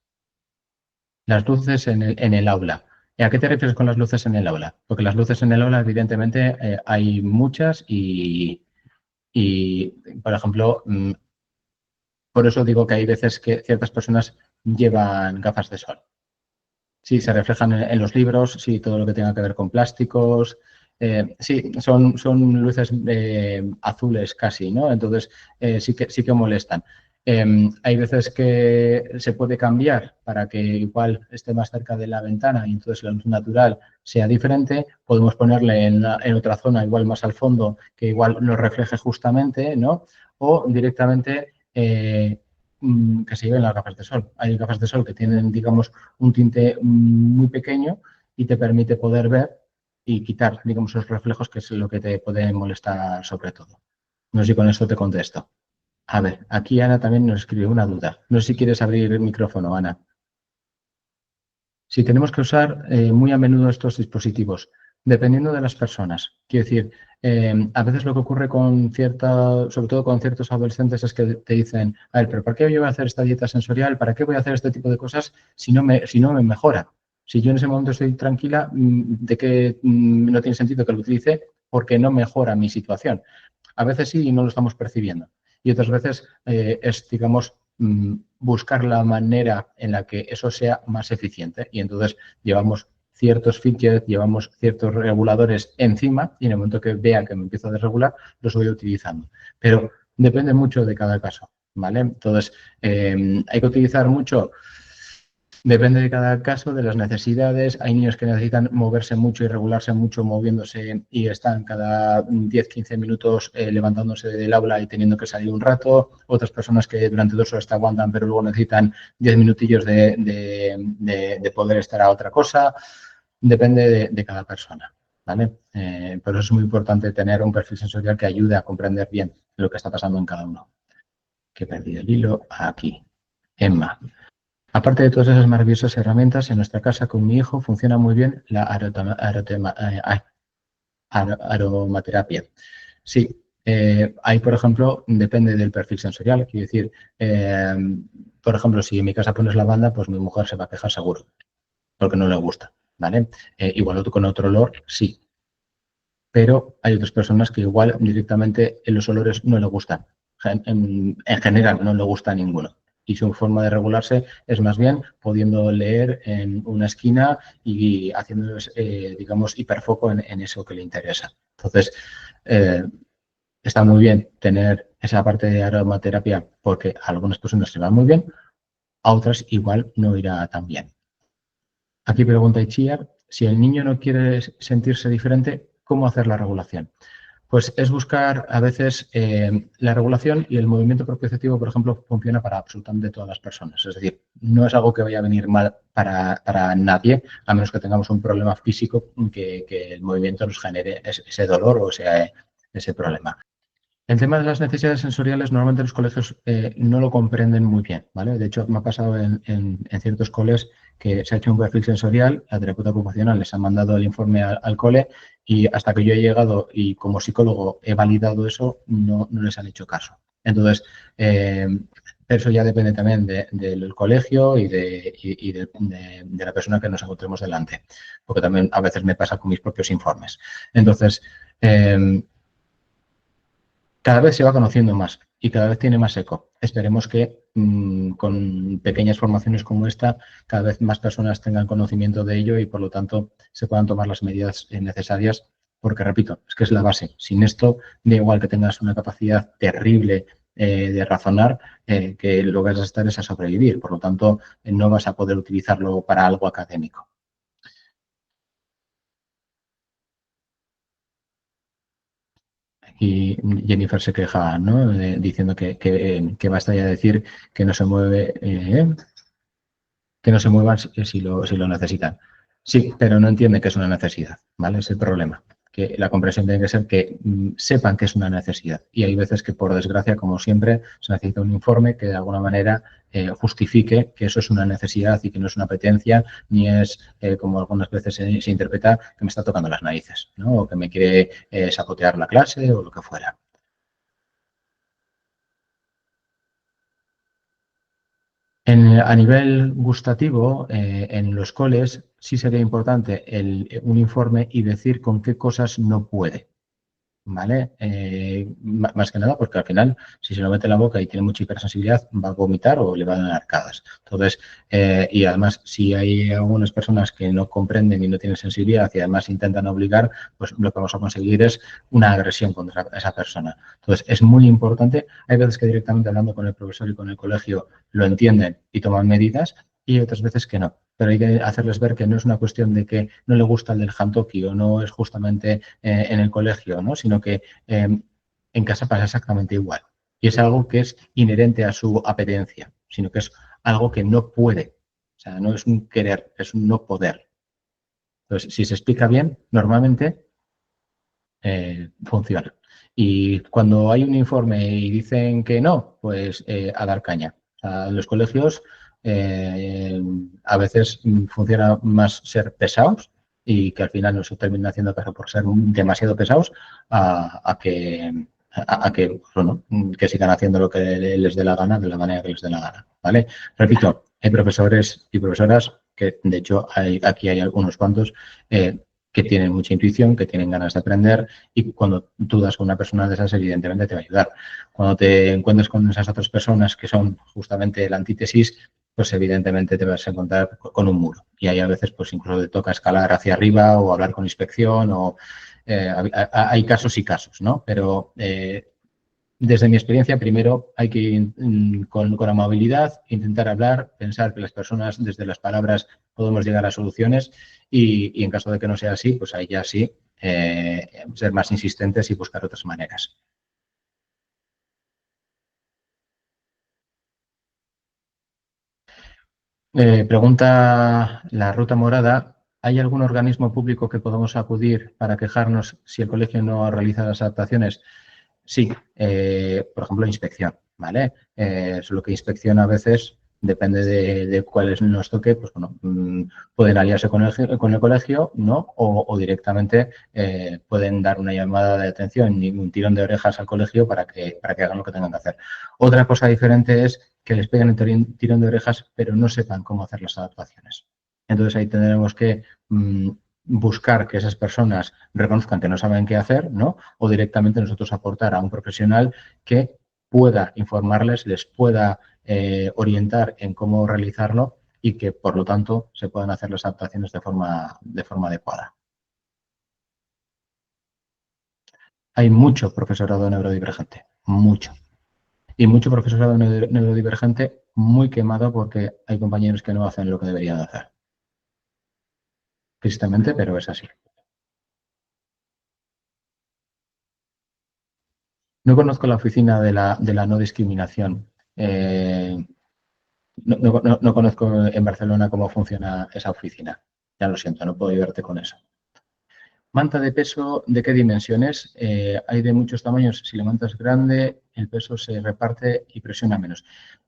S1: las luces en el aula. ¿Y a qué te refieres con las luces en el aula? Porque las luces en el aula, evidentemente, hay muchas y, por ejemplo, por eso digo que hay veces que ciertas personas llevan gafas de sol. Sí, se reflejan en los libros, sí, todo lo que tenga que ver con plásticos. Sí, son luces azules casi, ¿no? Entonces, sí que molestan. Hay veces que se puede cambiar para que igual esté más cerca de la ventana y entonces la luz natural sea diferente. Podemos ponerle en otra zona, igual más al fondo, que igual nos refleje justamente, ¿no? O directamente que se lleven las gafas de sol. Hay gafas de sol que tienen, digamos, un tinte muy pequeño y te permite poder ver y quitar, digamos, esos reflejos, que es lo que te puede molestar sobre todo. No sé si con esto te contesto. A ver, aquí Ana también nos escribe una duda. No sé si quieres abrir el micrófono, Ana. Si tenemos que usar muy a menudo estos dispositivos, dependiendo de las personas. Quiero decir, a veces lo que ocurre con sobre todo con ciertos adolescentes, es que te dicen, a ver, pero ¿para qué yo voy a hacer esta dieta sensorial? ¿Para qué voy a hacer este tipo de cosas si no me mejora? Si yo en ese momento estoy tranquila, ¿de qué no tiene sentido que lo utilice? Porque no mejora mi situación. A veces sí y no lo estamos percibiendo. Y otras veces es, digamos, buscar la manera en la que eso sea más eficiente. Y entonces llevamos ciertos features, llevamos ciertos reguladores encima y en el momento que vea que me empiezo a desregular, los voy utilizando. Pero depende mucho de cada caso, ¿vale? Entonces, hay que utilizar mucho. Depende de cada caso, de las necesidades. Hay niños que necesitan moverse mucho y regularse mucho moviéndose y están cada 10-15 minutos levantándose del aula y teniendo que salir un rato. Otras personas que durante 2 horas te aguantan, pero luego necesitan 10 minutillos de poder estar a otra cosa. Depende de cada persona, ¿vale? Por eso es muy importante tener un perfil sensorial que ayude a comprender bien lo que está pasando en cada uno. Que he perdido el hilo aquí. Emma. Aparte de todas esas maravillosas herramientas, en nuestra casa con mi hijo funciona muy bien la aromaterapia. Sí, ahí, por ejemplo, depende del perfil sensorial. Quiero decir, por ejemplo, si en mi casa pones lavanda, pues mi mujer se va a quejar seguro, porque no le gusta, ¿vale? Igual con otro olor, sí, pero hay otras personas que igual directamente en los olores no le gustan. En general no le gusta ninguno. Y su forma de regularse es más bien pudiendo leer en una esquina y haciendo, digamos, hiperfoco en eso que le interesa. Entonces, eh, está muy bien tener esa parte de aromaterapia porque a algunas personas se va muy bien, a otras igual no irá tan bien. Aquí pregunta Ichiar, si el niño no quiere sentirse diferente, ¿cómo hacer la regulación? Pues es buscar a veces la regulación y el movimiento propioceptivo, por ejemplo, funciona para absolutamente todas las personas. Es decir, no es algo que vaya a venir mal para nadie, a menos que tengamos un problema físico que el movimiento nos genere ese dolor o ese problema. El tema de las necesidades sensoriales, normalmente los colegios no lo comprenden muy bien, ¿vale? De hecho, me ha pasado en ciertos coles que se ha hecho un perfil sensorial, la terapeuta ocupacional les ha mandado el informe al cole y hasta que yo he llegado y como psicólogo he validado eso, no les han hecho caso. Entonces, eso ya depende también del colegio y de la persona que nos encontremos delante, porque también a veces me pasa con mis propios informes. Entonces, cada vez se va conociendo más y cada vez tiene más eco. Esperemos que con pequeñas formaciones como esta, cada vez más personas tengan conocimiento de ello y, por lo tanto, se puedan tomar las medidas necesarias, porque, repito, es que es la base. Sin esto, da igual que tengas una capacidad terrible de razonar, que lo que vas a estar es a sobrevivir. Por lo tanto, no vas a poder utilizarlo para algo académico. Y Jennifer se queja, ¿no? Diciendo que basta ya decir que no se mueve, que no se muevan si lo necesitan. Sí, pero no entiende que es una necesidad, ¿vale? Es el problema. Que la comprensión tiene que ser que sepan que es una necesidad. Y hay veces que, por desgracia, como siempre, se necesita un informe que de alguna manera justifique que eso es una necesidad y que no es una apetencia, ni es, como algunas veces se interpreta, que me está tocando las narices, ¿no? O que me quiere sabotear la clase o lo que fuera. A nivel gustativo, en los coles sí sería importante un informe y decir con qué cosas no puede. ¿Vale? Más que nada porque al final, si se lo mete en la boca y tiene mucha hipersensibilidad, va a vomitar o le van a dar arcadas. Entonces, y además, si hay algunas personas que no comprenden y no tienen sensibilidad y además intentan obligar, pues lo que vamos a conseguir es una agresión contra esa persona. Entonces, es muy importante. Hay veces que directamente hablando con el profesor y con el colegio lo entienden y toman medidas y otras veces que no. Pero hay que hacerles ver que no es una cuestión de que no le gusta el del hantoki o no es justamente en el colegio, ¿no? Sino que en casa pasa exactamente igual. Y es algo que es inherente a su apetencia, sino que es algo que no puede. O sea, no es un querer, es un no poder. Entonces, si se explica bien, normalmente funciona. Y cuando hay un informe y dicen que no, pues a dar caña. O sea, en los colegios a veces funciona más ser pesados y que al final no se termina haciendo caso por ser demasiado pesados a que bueno, que sigan haciendo lo que les dé la gana de la manera que les dé la gana, ¿vale? Repito, hay profesores y profesoras que, de hecho, aquí hay algunos cuantos que tienen mucha intuición, que tienen ganas de aprender y cuando tú das con una persona de esas, evidentemente te va a ayudar. Cuando te encuentres con esas otras personas que son justamente la antítesis, pues evidentemente te vas a encontrar con un muro. Y ahí a veces pues incluso te toca escalar hacia arriba o hablar con inspección o hay casos y casos, ¿no? Pero desde mi experiencia, primero hay que ir con amabilidad, intentar hablar, pensar que las personas desde las palabras podemos llegar a soluciones y en caso de que no sea así, pues ahí ya sí, ser más insistentes y buscar otras maneras. Pregunta la Ruta Morada. ¿Hay algún organismo público que podamos acudir para quejarnos si el colegio no realiza las adaptaciones? Sí, por ejemplo, inspección, ¿vale? Solo que inspección a veces, depende de cuál es nos toque, pues bueno, pueden aliarse con el colegio, ¿no? O directamente pueden dar una llamada de atención y un tirón de orejas al colegio para que hagan lo que tengan que hacer. Otra cosa diferente es que les peguen el tirón de orejas, pero no sepan cómo hacer las adaptaciones. Entonces ahí tendremos que buscar que esas personas reconozcan que no saben qué hacer, ¿no? O directamente nosotros aportar a un profesional que pueda informarles, les pueda orientar en cómo realizarlo y que, por lo tanto, se puedan hacer las adaptaciones de forma adecuada. Hay mucho profesorado neurodivergente, mucho. Y mucho profesorado neurodivergente muy quemado porque hay compañeros que no hacen lo que deberían hacer. Tristemente, pero es así. No conozco la oficina de la no discriminación. No conozco en Barcelona cómo funciona esa oficina. Ya lo siento, no puedo ayudarte con eso. Manta de peso, ¿de qué dimensiones? Hay de muchos tamaños. Si la manta es grande, el peso se reparte y presiona menos.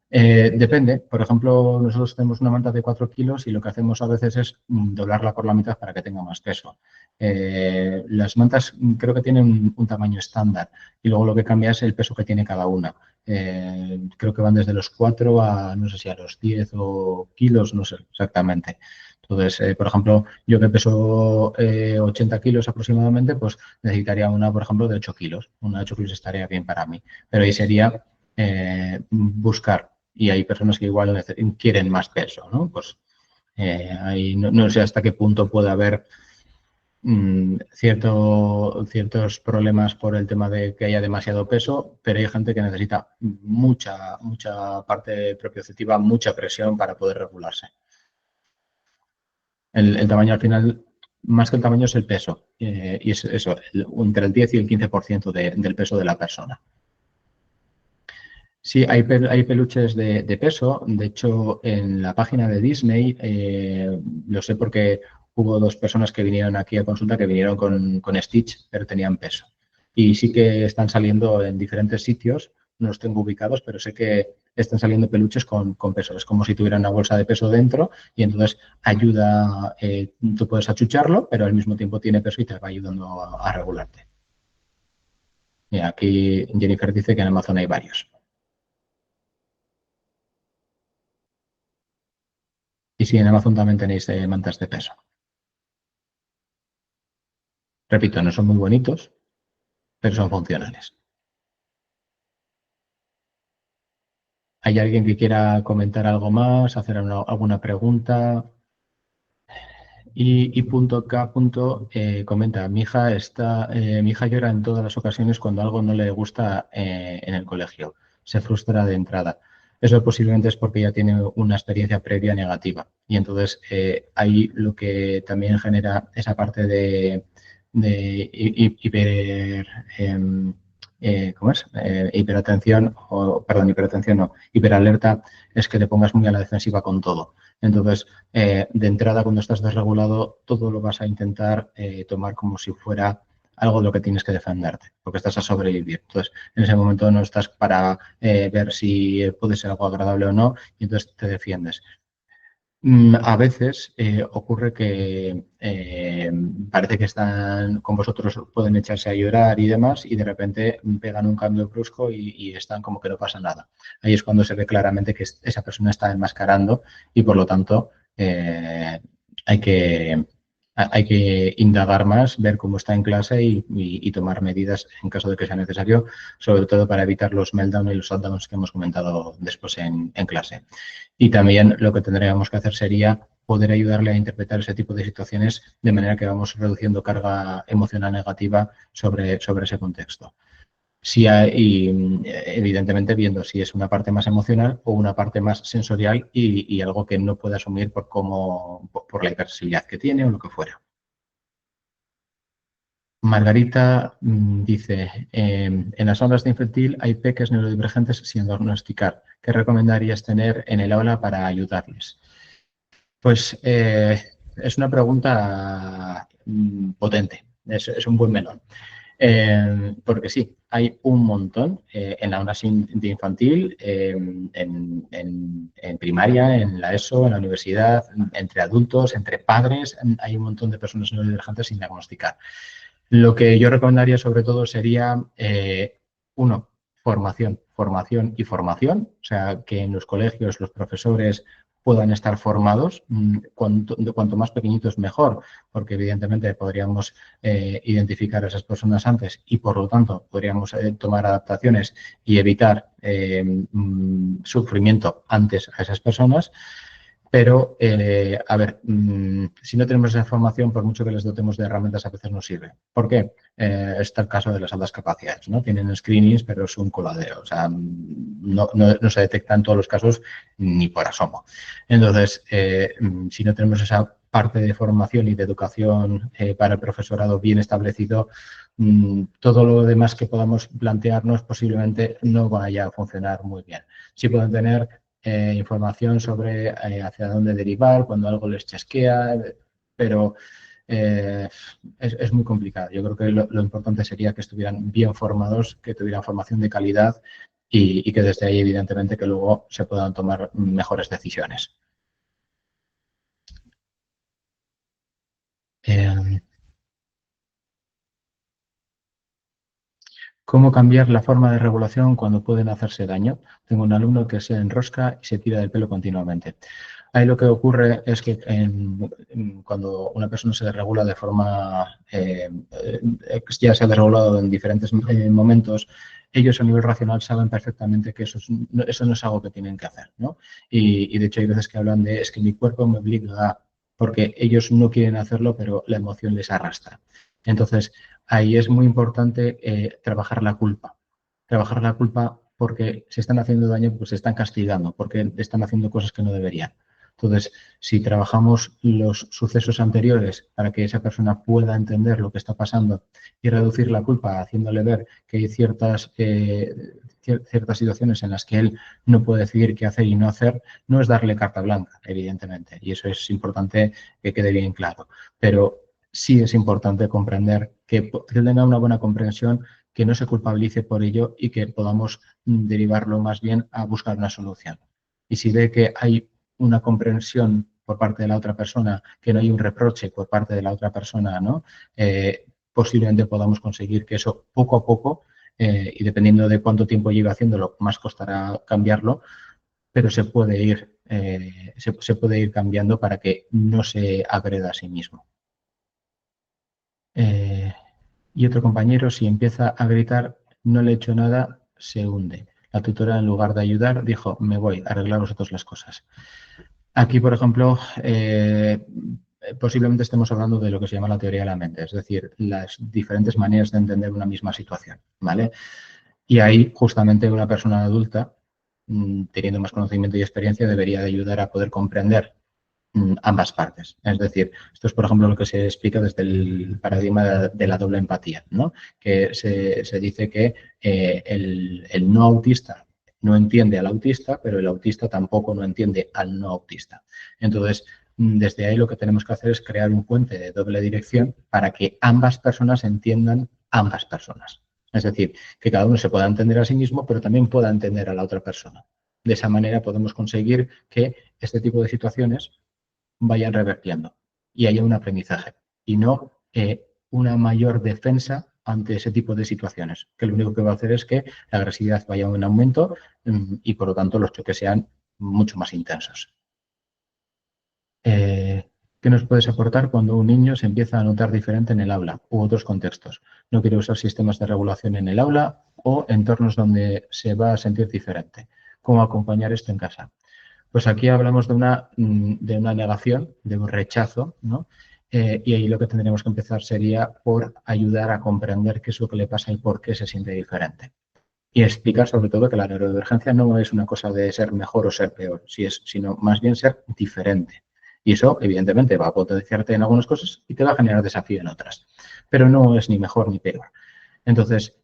S1: Depende. Por ejemplo, nosotros tenemos una manta de 4 kilos y lo que hacemos a veces es doblarla por la mitad para que tenga más peso. Las mantas creo que tienen un tamaño estándar y luego lo que cambia es el peso que tiene cada una. Creo que van desde los 4 a, no sé si a los 10 o kilos, no sé exactamente. Entonces, por ejemplo, yo que peso 80 kilos aproximadamente, pues necesitaría una, por ejemplo, de 8 kilos. Una de 8 kilos estaría bien para mí. Pero ahí sería buscar. Y hay personas que igual quieren más peso, ¿no? Pues ahí no sé hasta qué punto puede haber ciertos problemas por el tema de que haya demasiado peso, pero hay gente que necesita mucha parte propioceptiva, mucha presión para poder regularse. El tamaño al final, más que el tamaño, es el peso. Y es eso, entre el 10 y el 15% del peso de la persona. Sí, hay peluches de peso. De hecho, en la página de Disney, lo sé porque hubo dos personas que vinieron aquí a consulta que vinieron con Stitch, pero tenían peso. Y sí que están saliendo en diferentes sitios, no los tengo ubicados, pero sé que están saliendo peluches con peso. Es como si tuvieran una bolsa de peso dentro y entonces ayuda, tú puedes achucharlo, pero al mismo tiempo tiene peso y te va ayudando a regularte. Y aquí Jennifer dice que en Amazon hay varios. Y si en Amazon también tenéis mantas de peso. Repito, no son muy bonitos, pero son funcionales. ¿Hay alguien que quiera comentar algo más, hacer alguna pregunta? Y punto K. Comenta, mi hija llora en todas las ocasiones cuando algo no le gusta en el colegio. Se frustra de entrada. Eso posiblemente es porque ya tiene una experiencia previa negativa. Y entonces ahí lo que también genera esa parte de hiper, ¿cómo es? Hiperatención, o perdón, hiperatención no, hiperalerta, es que te pongas muy a la defensiva con todo. Entonces, de entrada, cuando estás desregulado, todo lo vas a intentar tomar como si fuera algo de lo que tienes que defenderte, porque estás a sobrevivir. Entonces, en ese momento no estás para ver si puede ser algo agradable o no, y entonces te defiendes. A veces ocurre que parece que están con vosotros, pueden echarse a llorar y demás, y de repente pegan un cambio brusco y están como que no pasa nada. Ahí es cuando se ve claramente que esa persona está enmascarando y por lo tanto hay que, hay que indagar más, ver cómo está en clase y tomar medidas en caso de que sea necesario, sobre todo para evitar los meltdowns y los shutdowns que hemos comentado después en clase. Y también lo que tendríamos que hacer sería poder ayudarle a interpretar ese tipo de situaciones de manera que vamos reduciendo carga emocional negativa sobre ese contexto. Si hay, evidentemente viendo si es una parte más emocional o una parte más sensorial y algo que no puede asumir por la hipersensibilidad que tiene o lo que fuera. Margarita dice, en las aulas de infantil hay peques neurodivergentes sin diagnosticar. ¿Qué recomendarías tener en el aula para ayudarles? Pues es una pregunta potente, es un buen melón. Porque sí, hay un montón en la aula de infantil, en primaria, en la ESO, en la universidad, entre adultos, entre padres, hay un montón de personas neurodivergentes sin diagnosticar. Lo que yo recomendaría sobre todo sería, uno, formación y formación, o sea, que en los colegios los profesores puedan estar formados, cuanto más pequeñitos mejor, porque evidentemente podríamos identificar a esas personas antes y por lo tanto podríamos tomar adaptaciones y evitar sufrimiento antes a esas personas. Pero, a ver, si no tenemos esa información, por mucho que les dotemos de herramientas, a veces no sirve. ¿Por qué? Está el caso de las altas capacidades, ¿no? Tienen screenings, pero es un coladero. O sea, no se detecta en todos los casos ni por asomo. Entonces, si no tenemos esa parte de formación y de educación para el profesorado bien establecido, todo lo demás que podamos plantearnos posiblemente no vaya a funcionar muy bien. Sí pueden tener información sobre hacia dónde derivar, cuando algo les chasquea, pero es muy complicado. Yo creo que lo importante sería que estuvieran bien formados, que tuvieran formación de calidad y que desde ahí, evidentemente, que luego se puedan tomar mejores decisiones. Eh, ¿Cómo cambiar la forma de regulación cuando pueden hacerse daño? Tengo un alumno que se enrosca y se tira del pelo continuamente. Ahí lo que ocurre es que cuando una persona se desregula de forma, ya se ha desregulado en diferentes momentos, ellos a nivel racional saben perfectamente que eso no es algo que tienen que hacer, ¿no? Y de hecho hay veces que hablan de es que mi cuerpo me obliga a, porque ellos no quieren hacerlo, pero la emoción les arrastra. Entonces, ahí es muy importante trabajar la culpa. Trabajar la culpa porque se están haciendo daño, pues se están castigando, porque están haciendo cosas que no deberían. Entonces, si trabajamos los sucesos anteriores para que esa persona pueda entender lo que está pasando y reducir la culpa, haciéndole ver que hay ciertas situaciones en las que él no puede decidir qué hacer y no hacer, no es darle carta blanca, evidentemente, y eso es importante que quede bien claro. Pero sí es importante comprender que tenga una buena comprensión, que no se culpabilice por ello y que podamos derivarlo más bien a buscar una solución. Y si ve que hay una comprensión por parte de la otra persona, que no hay un reproche por parte de la otra persona, ¿no? Posiblemente podamos conseguir que eso poco a poco, y dependiendo de cuánto tiempo lleve haciéndolo, más costará cambiarlo, pero se puede ir se puede ir cambiando para que no se agreda a sí mismo. Y otro compañero, si empieza a gritar, no le he hecho nada, se hunde. La tutora, en lugar de ayudar, dijo, me voy, arreglar vosotros las cosas. Aquí, por ejemplo, posiblemente estemos hablando de lo que se llama la teoría de la mente, es decir, las diferentes maneras de entender una misma situación, ¿vale? Y ahí, justamente, una persona adulta, teniendo más conocimiento y experiencia, debería de ayudar a poder comprender ambas partes. Es decir, esto es, por ejemplo, lo que se explica desde el paradigma de la doble empatía, ¿no? Que se dice que el no autista no entiende al autista, pero el autista tampoco no entiende al no autista. Entonces, desde ahí lo que tenemos que hacer es crear un puente de doble dirección para que ambas personas entiendan ambas personas. Es decir, que cada uno se pueda entender a sí mismo, pero también pueda entender a la otra persona. De esa manera podemos conseguir que este tipo de situaciones vayan revertiendo y haya un aprendizaje y no una mayor defensa ante ese tipo de situaciones, que lo único que va a hacer es que la agresividad vaya en aumento y por lo tanto los choques sean mucho más intensos. ¿Qué nos puedes aportar cuando un niño se empieza a notar diferente en el aula u otros contextos? No quiere usar sistemas de regulación en el aula o entornos donde se va a sentir diferente. ¿Cómo acompañar esto en casa? Pues aquí hablamos de una negación, de un rechazo, ¿no? Y ahí lo que tendríamos que empezar sería por ayudar a comprender qué es lo que le pasa y por qué se siente diferente. Y explicar sobre todo que la neurodivergencia no es una cosa de ser mejor o ser peor, sino más bien ser diferente. Y eso, evidentemente, va a potenciarte en algunas cosas y te va a generar desafío en otras. Pero no es ni mejor ni peor. Entonces,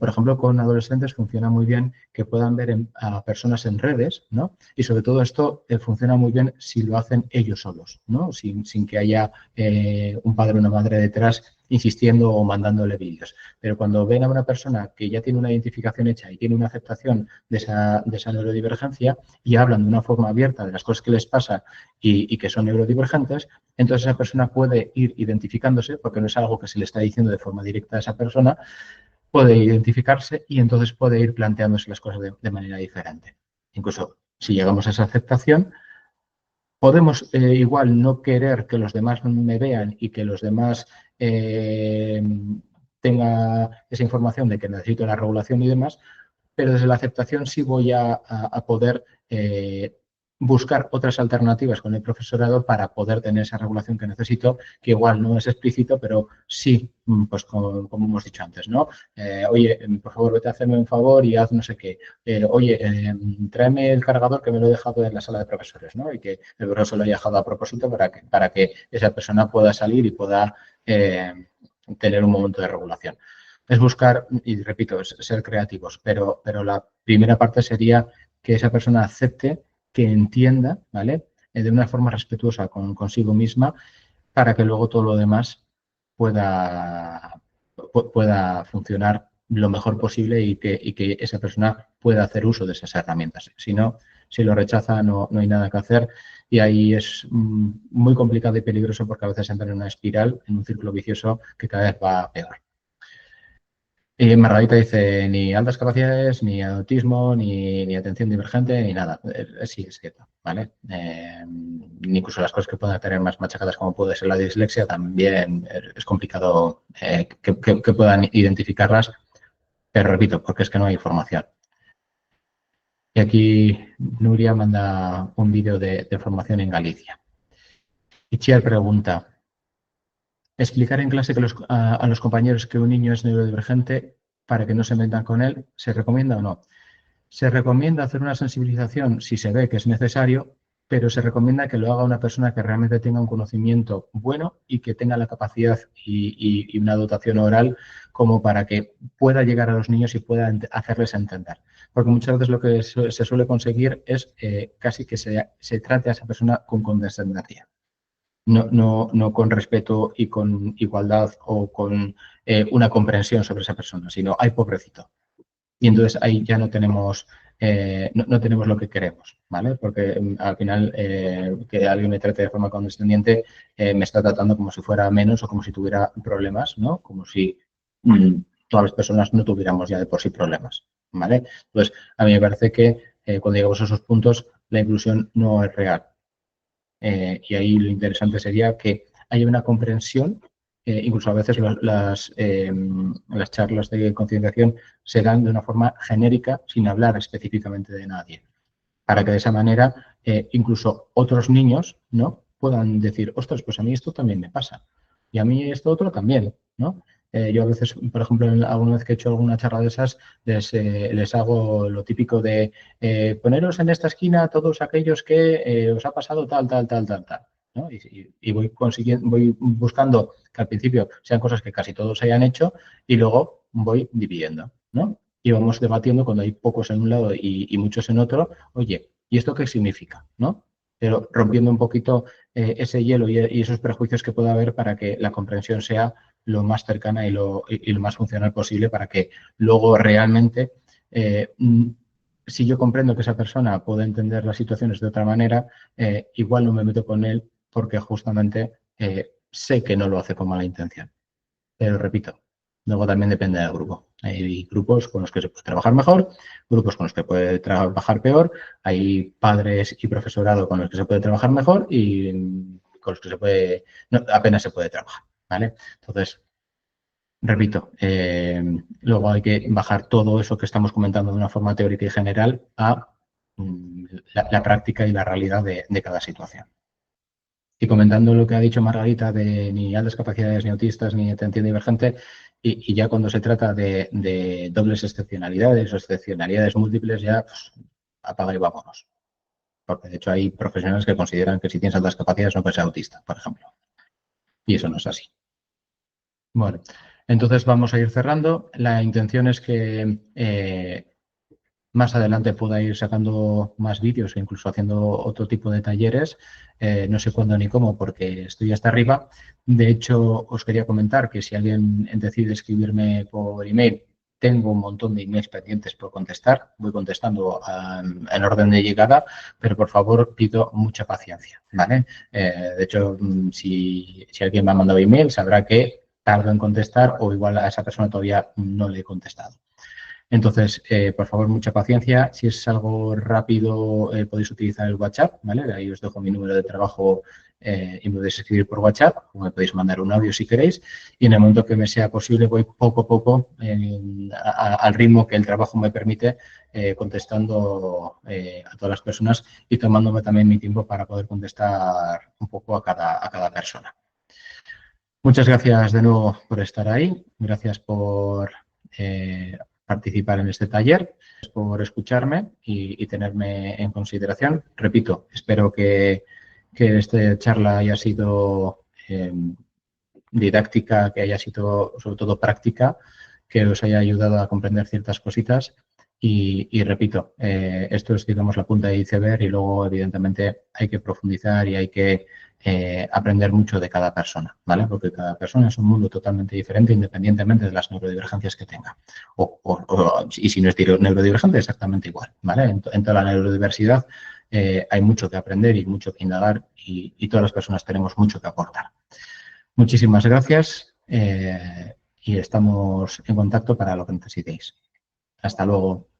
S1: por ejemplo, con adolescentes funciona muy bien que puedan ver a personas en redes, ¿no? Y sobre todo esto funciona muy bien si lo hacen ellos solos, ¿no? Sin que haya un padre o una madre detrás insistiendo o mandándole vídeos. Pero cuando ven a una persona que ya tiene una identificación hecha y tiene una aceptación de esa neurodivergencia y hablan de una forma abierta de las cosas que les pasa y que son neurodivergentes, entonces esa persona puede ir identificándose, porque no es algo que se le está diciendo de forma directa a esa persona, puede identificarse y entonces puede ir planteándose las cosas de manera diferente. Incluso si llegamos a esa aceptación, podemos igual no querer que los demás me vean y que los demás tenga esa información de que necesito la regulación y demás, pero desde la aceptación sí voy a poder buscar otras alternativas con el profesorado para poder tener esa regulación que necesito, que igual no es explícito, pero sí, pues como hemos dicho antes, ¿no? Oye, por favor, vete a hacerme un favor y haz no sé qué. Oye, tráeme el cargador que me lo he dejado en la sala de profesores, ¿no? Y que el profesor lo haya dejado a propósito para que esa persona pueda salir y pueda tener un momento de regulación. Es buscar, y repito, es ser creativos, pero la primera parte sería que esa persona acepte, que entienda, ¿vale? De una forma respetuosa consigo misma para que luego todo lo demás pueda funcionar lo mejor posible y que esa persona pueda hacer uso de esas herramientas. Si no, si lo rechaza, no hay nada que hacer y ahí es muy complicado y peligroso porque a veces entra en una espiral, en un círculo vicioso que cada vez va peor. Y Margarita dice, ni altas capacidades, ni autismo, ni atención divergente, ni nada. Sí, es cierto, ¿vale? Incluso las cosas que puedan tener más machacadas, como puede ser la dislexia, también es complicado que puedan identificarlas, pero repito, porque es que no hay información. Y aquí Nuria manda un vídeo de formación en Galicia. Y Chiar pregunta, explicar en clase a los compañeros que un niño es neurodivergente para que no se metan con él, ¿se recomienda o no? Se recomienda hacer una sensibilización si se ve que es necesario, pero se recomienda que lo haga una persona que realmente tenga un conocimiento bueno y que tenga la capacidad y una dotación oral como para que pueda llegar a los niños y pueda hacerles entender. Porque muchas veces lo que se suele conseguir es casi que se trate a esa persona con condescendencia. No con respeto y con igualdad o con una comprensión sobre esa persona, sino, ay, pobrecito. Y entonces ahí ya no tenemos, no tenemos lo que queremos, ¿vale? Porque al final que alguien me trate de forma condescendiente me está tratando como si fuera menos o como si tuviera problemas, ¿no? Como si todas las personas no tuviéramos ya de por sí problemas, ¿vale? Entonces, a mí me parece que cuando llegamos a esos puntos, la inclusión no es real. Y ahí lo interesante sería que haya una comprensión, incluso a veces las charlas de concienciación se dan de una forma genérica, sin hablar específicamente de nadie, para que de esa manera incluso otros niños, ¿no?, puedan decir, ostras, pues a mí esto también me pasa y a mí esto otro también, ¿no? Yo a veces, por ejemplo, alguna vez que he hecho alguna charla de esas, les hago lo típico de poneros en esta esquina todos aquellos que os ha pasado tal, tal, tal, tal, tal, ¿no? Y voy buscando que al principio sean cosas que casi todos hayan hecho y luego voy dividiendo, ¿no? Y vamos debatiendo cuando hay pocos en un lado y muchos en otro, oye, ¿y esto qué significa? ¿No? Pero rompiendo un poquito ese hielo y esos prejuicios que pueda haber para que la comprensión sea lo más cercana y lo más funcional posible para que luego realmente, si yo comprendo que esa persona puede entender las situaciones de otra manera, igual no me meto con él porque justamente sé que no lo hace con mala intención. Pero repito, luego también depende del grupo. Hay grupos con los que se puede trabajar mejor, grupos con los que puede trabajar peor, hay padres y profesorado con los que se puede trabajar mejor y con los que apenas se puede trabajar, ¿vale? Entonces, repito, luego hay que bajar todo eso que estamos comentando de una forma teórica y general a la práctica y la realidad de cada situación. Y comentando lo que ha dicho Margarita de ni altas capacidades, ni autistas, ni atención divergente, y ya cuando se trata de dobles excepcionalidades o excepcionalidades múltiples, ya pues, apaga y vámonos. Porque de hecho hay profesionales que consideran que si tienes altas capacidades no puedes ser autista, por ejemplo. Y eso no es así. Bueno, entonces vamos a ir cerrando. La intención es que más adelante pueda ir sacando más vídeos e incluso haciendo otro tipo de talleres. No sé cuándo ni cómo porque estoy hasta arriba. De hecho, os quería comentar que si alguien decide escribirme por email, tengo un montón de emails pendientes por contestar. Voy contestando en orden de llegada, pero por favor pido mucha paciencia, ¿vale? De hecho, si alguien me ha mandado email, sabrá que tardo en contestar o igual a esa persona todavía no le he contestado. Entonces, por favor, mucha paciencia. Si es algo rápido, podéis utilizar el WhatsApp, ¿vale? De ahí os dejo mi número de trabajo y me podéis escribir por WhatsApp o me podéis mandar un audio si queréis. Y en el momento que me sea posible, voy poco a poco al ritmo que el trabajo me permite, contestando a todas las personas y tomándome también mi tiempo para poder contestar un poco a cada persona. Muchas gracias de nuevo por estar ahí. Gracias por participar en este taller, por escucharme y tenerme en consideración. Repito, espero que esta charla haya sido didáctica, que haya sido sobre todo práctica, que os haya ayudado a comprender ciertas cositas. Y repito, esto es, digamos, la punta de iceberg y luego, evidentemente, hay que profundizar y hay que aprender mucho de cada persona, ¿vale? Porque cada persona es un mundo totalmente diferente independientemente de las neurodivergencias que tenga. Y si no es neurodivergente, exactamente igual, ¿vale? En toda la neurodiversidad hay mucho que aprender y mucho que indagar y todas las personas tenemos mucho que aportar. Muchísimas gracias y estamos en contacto para lo que necesitéis. Hasta luego.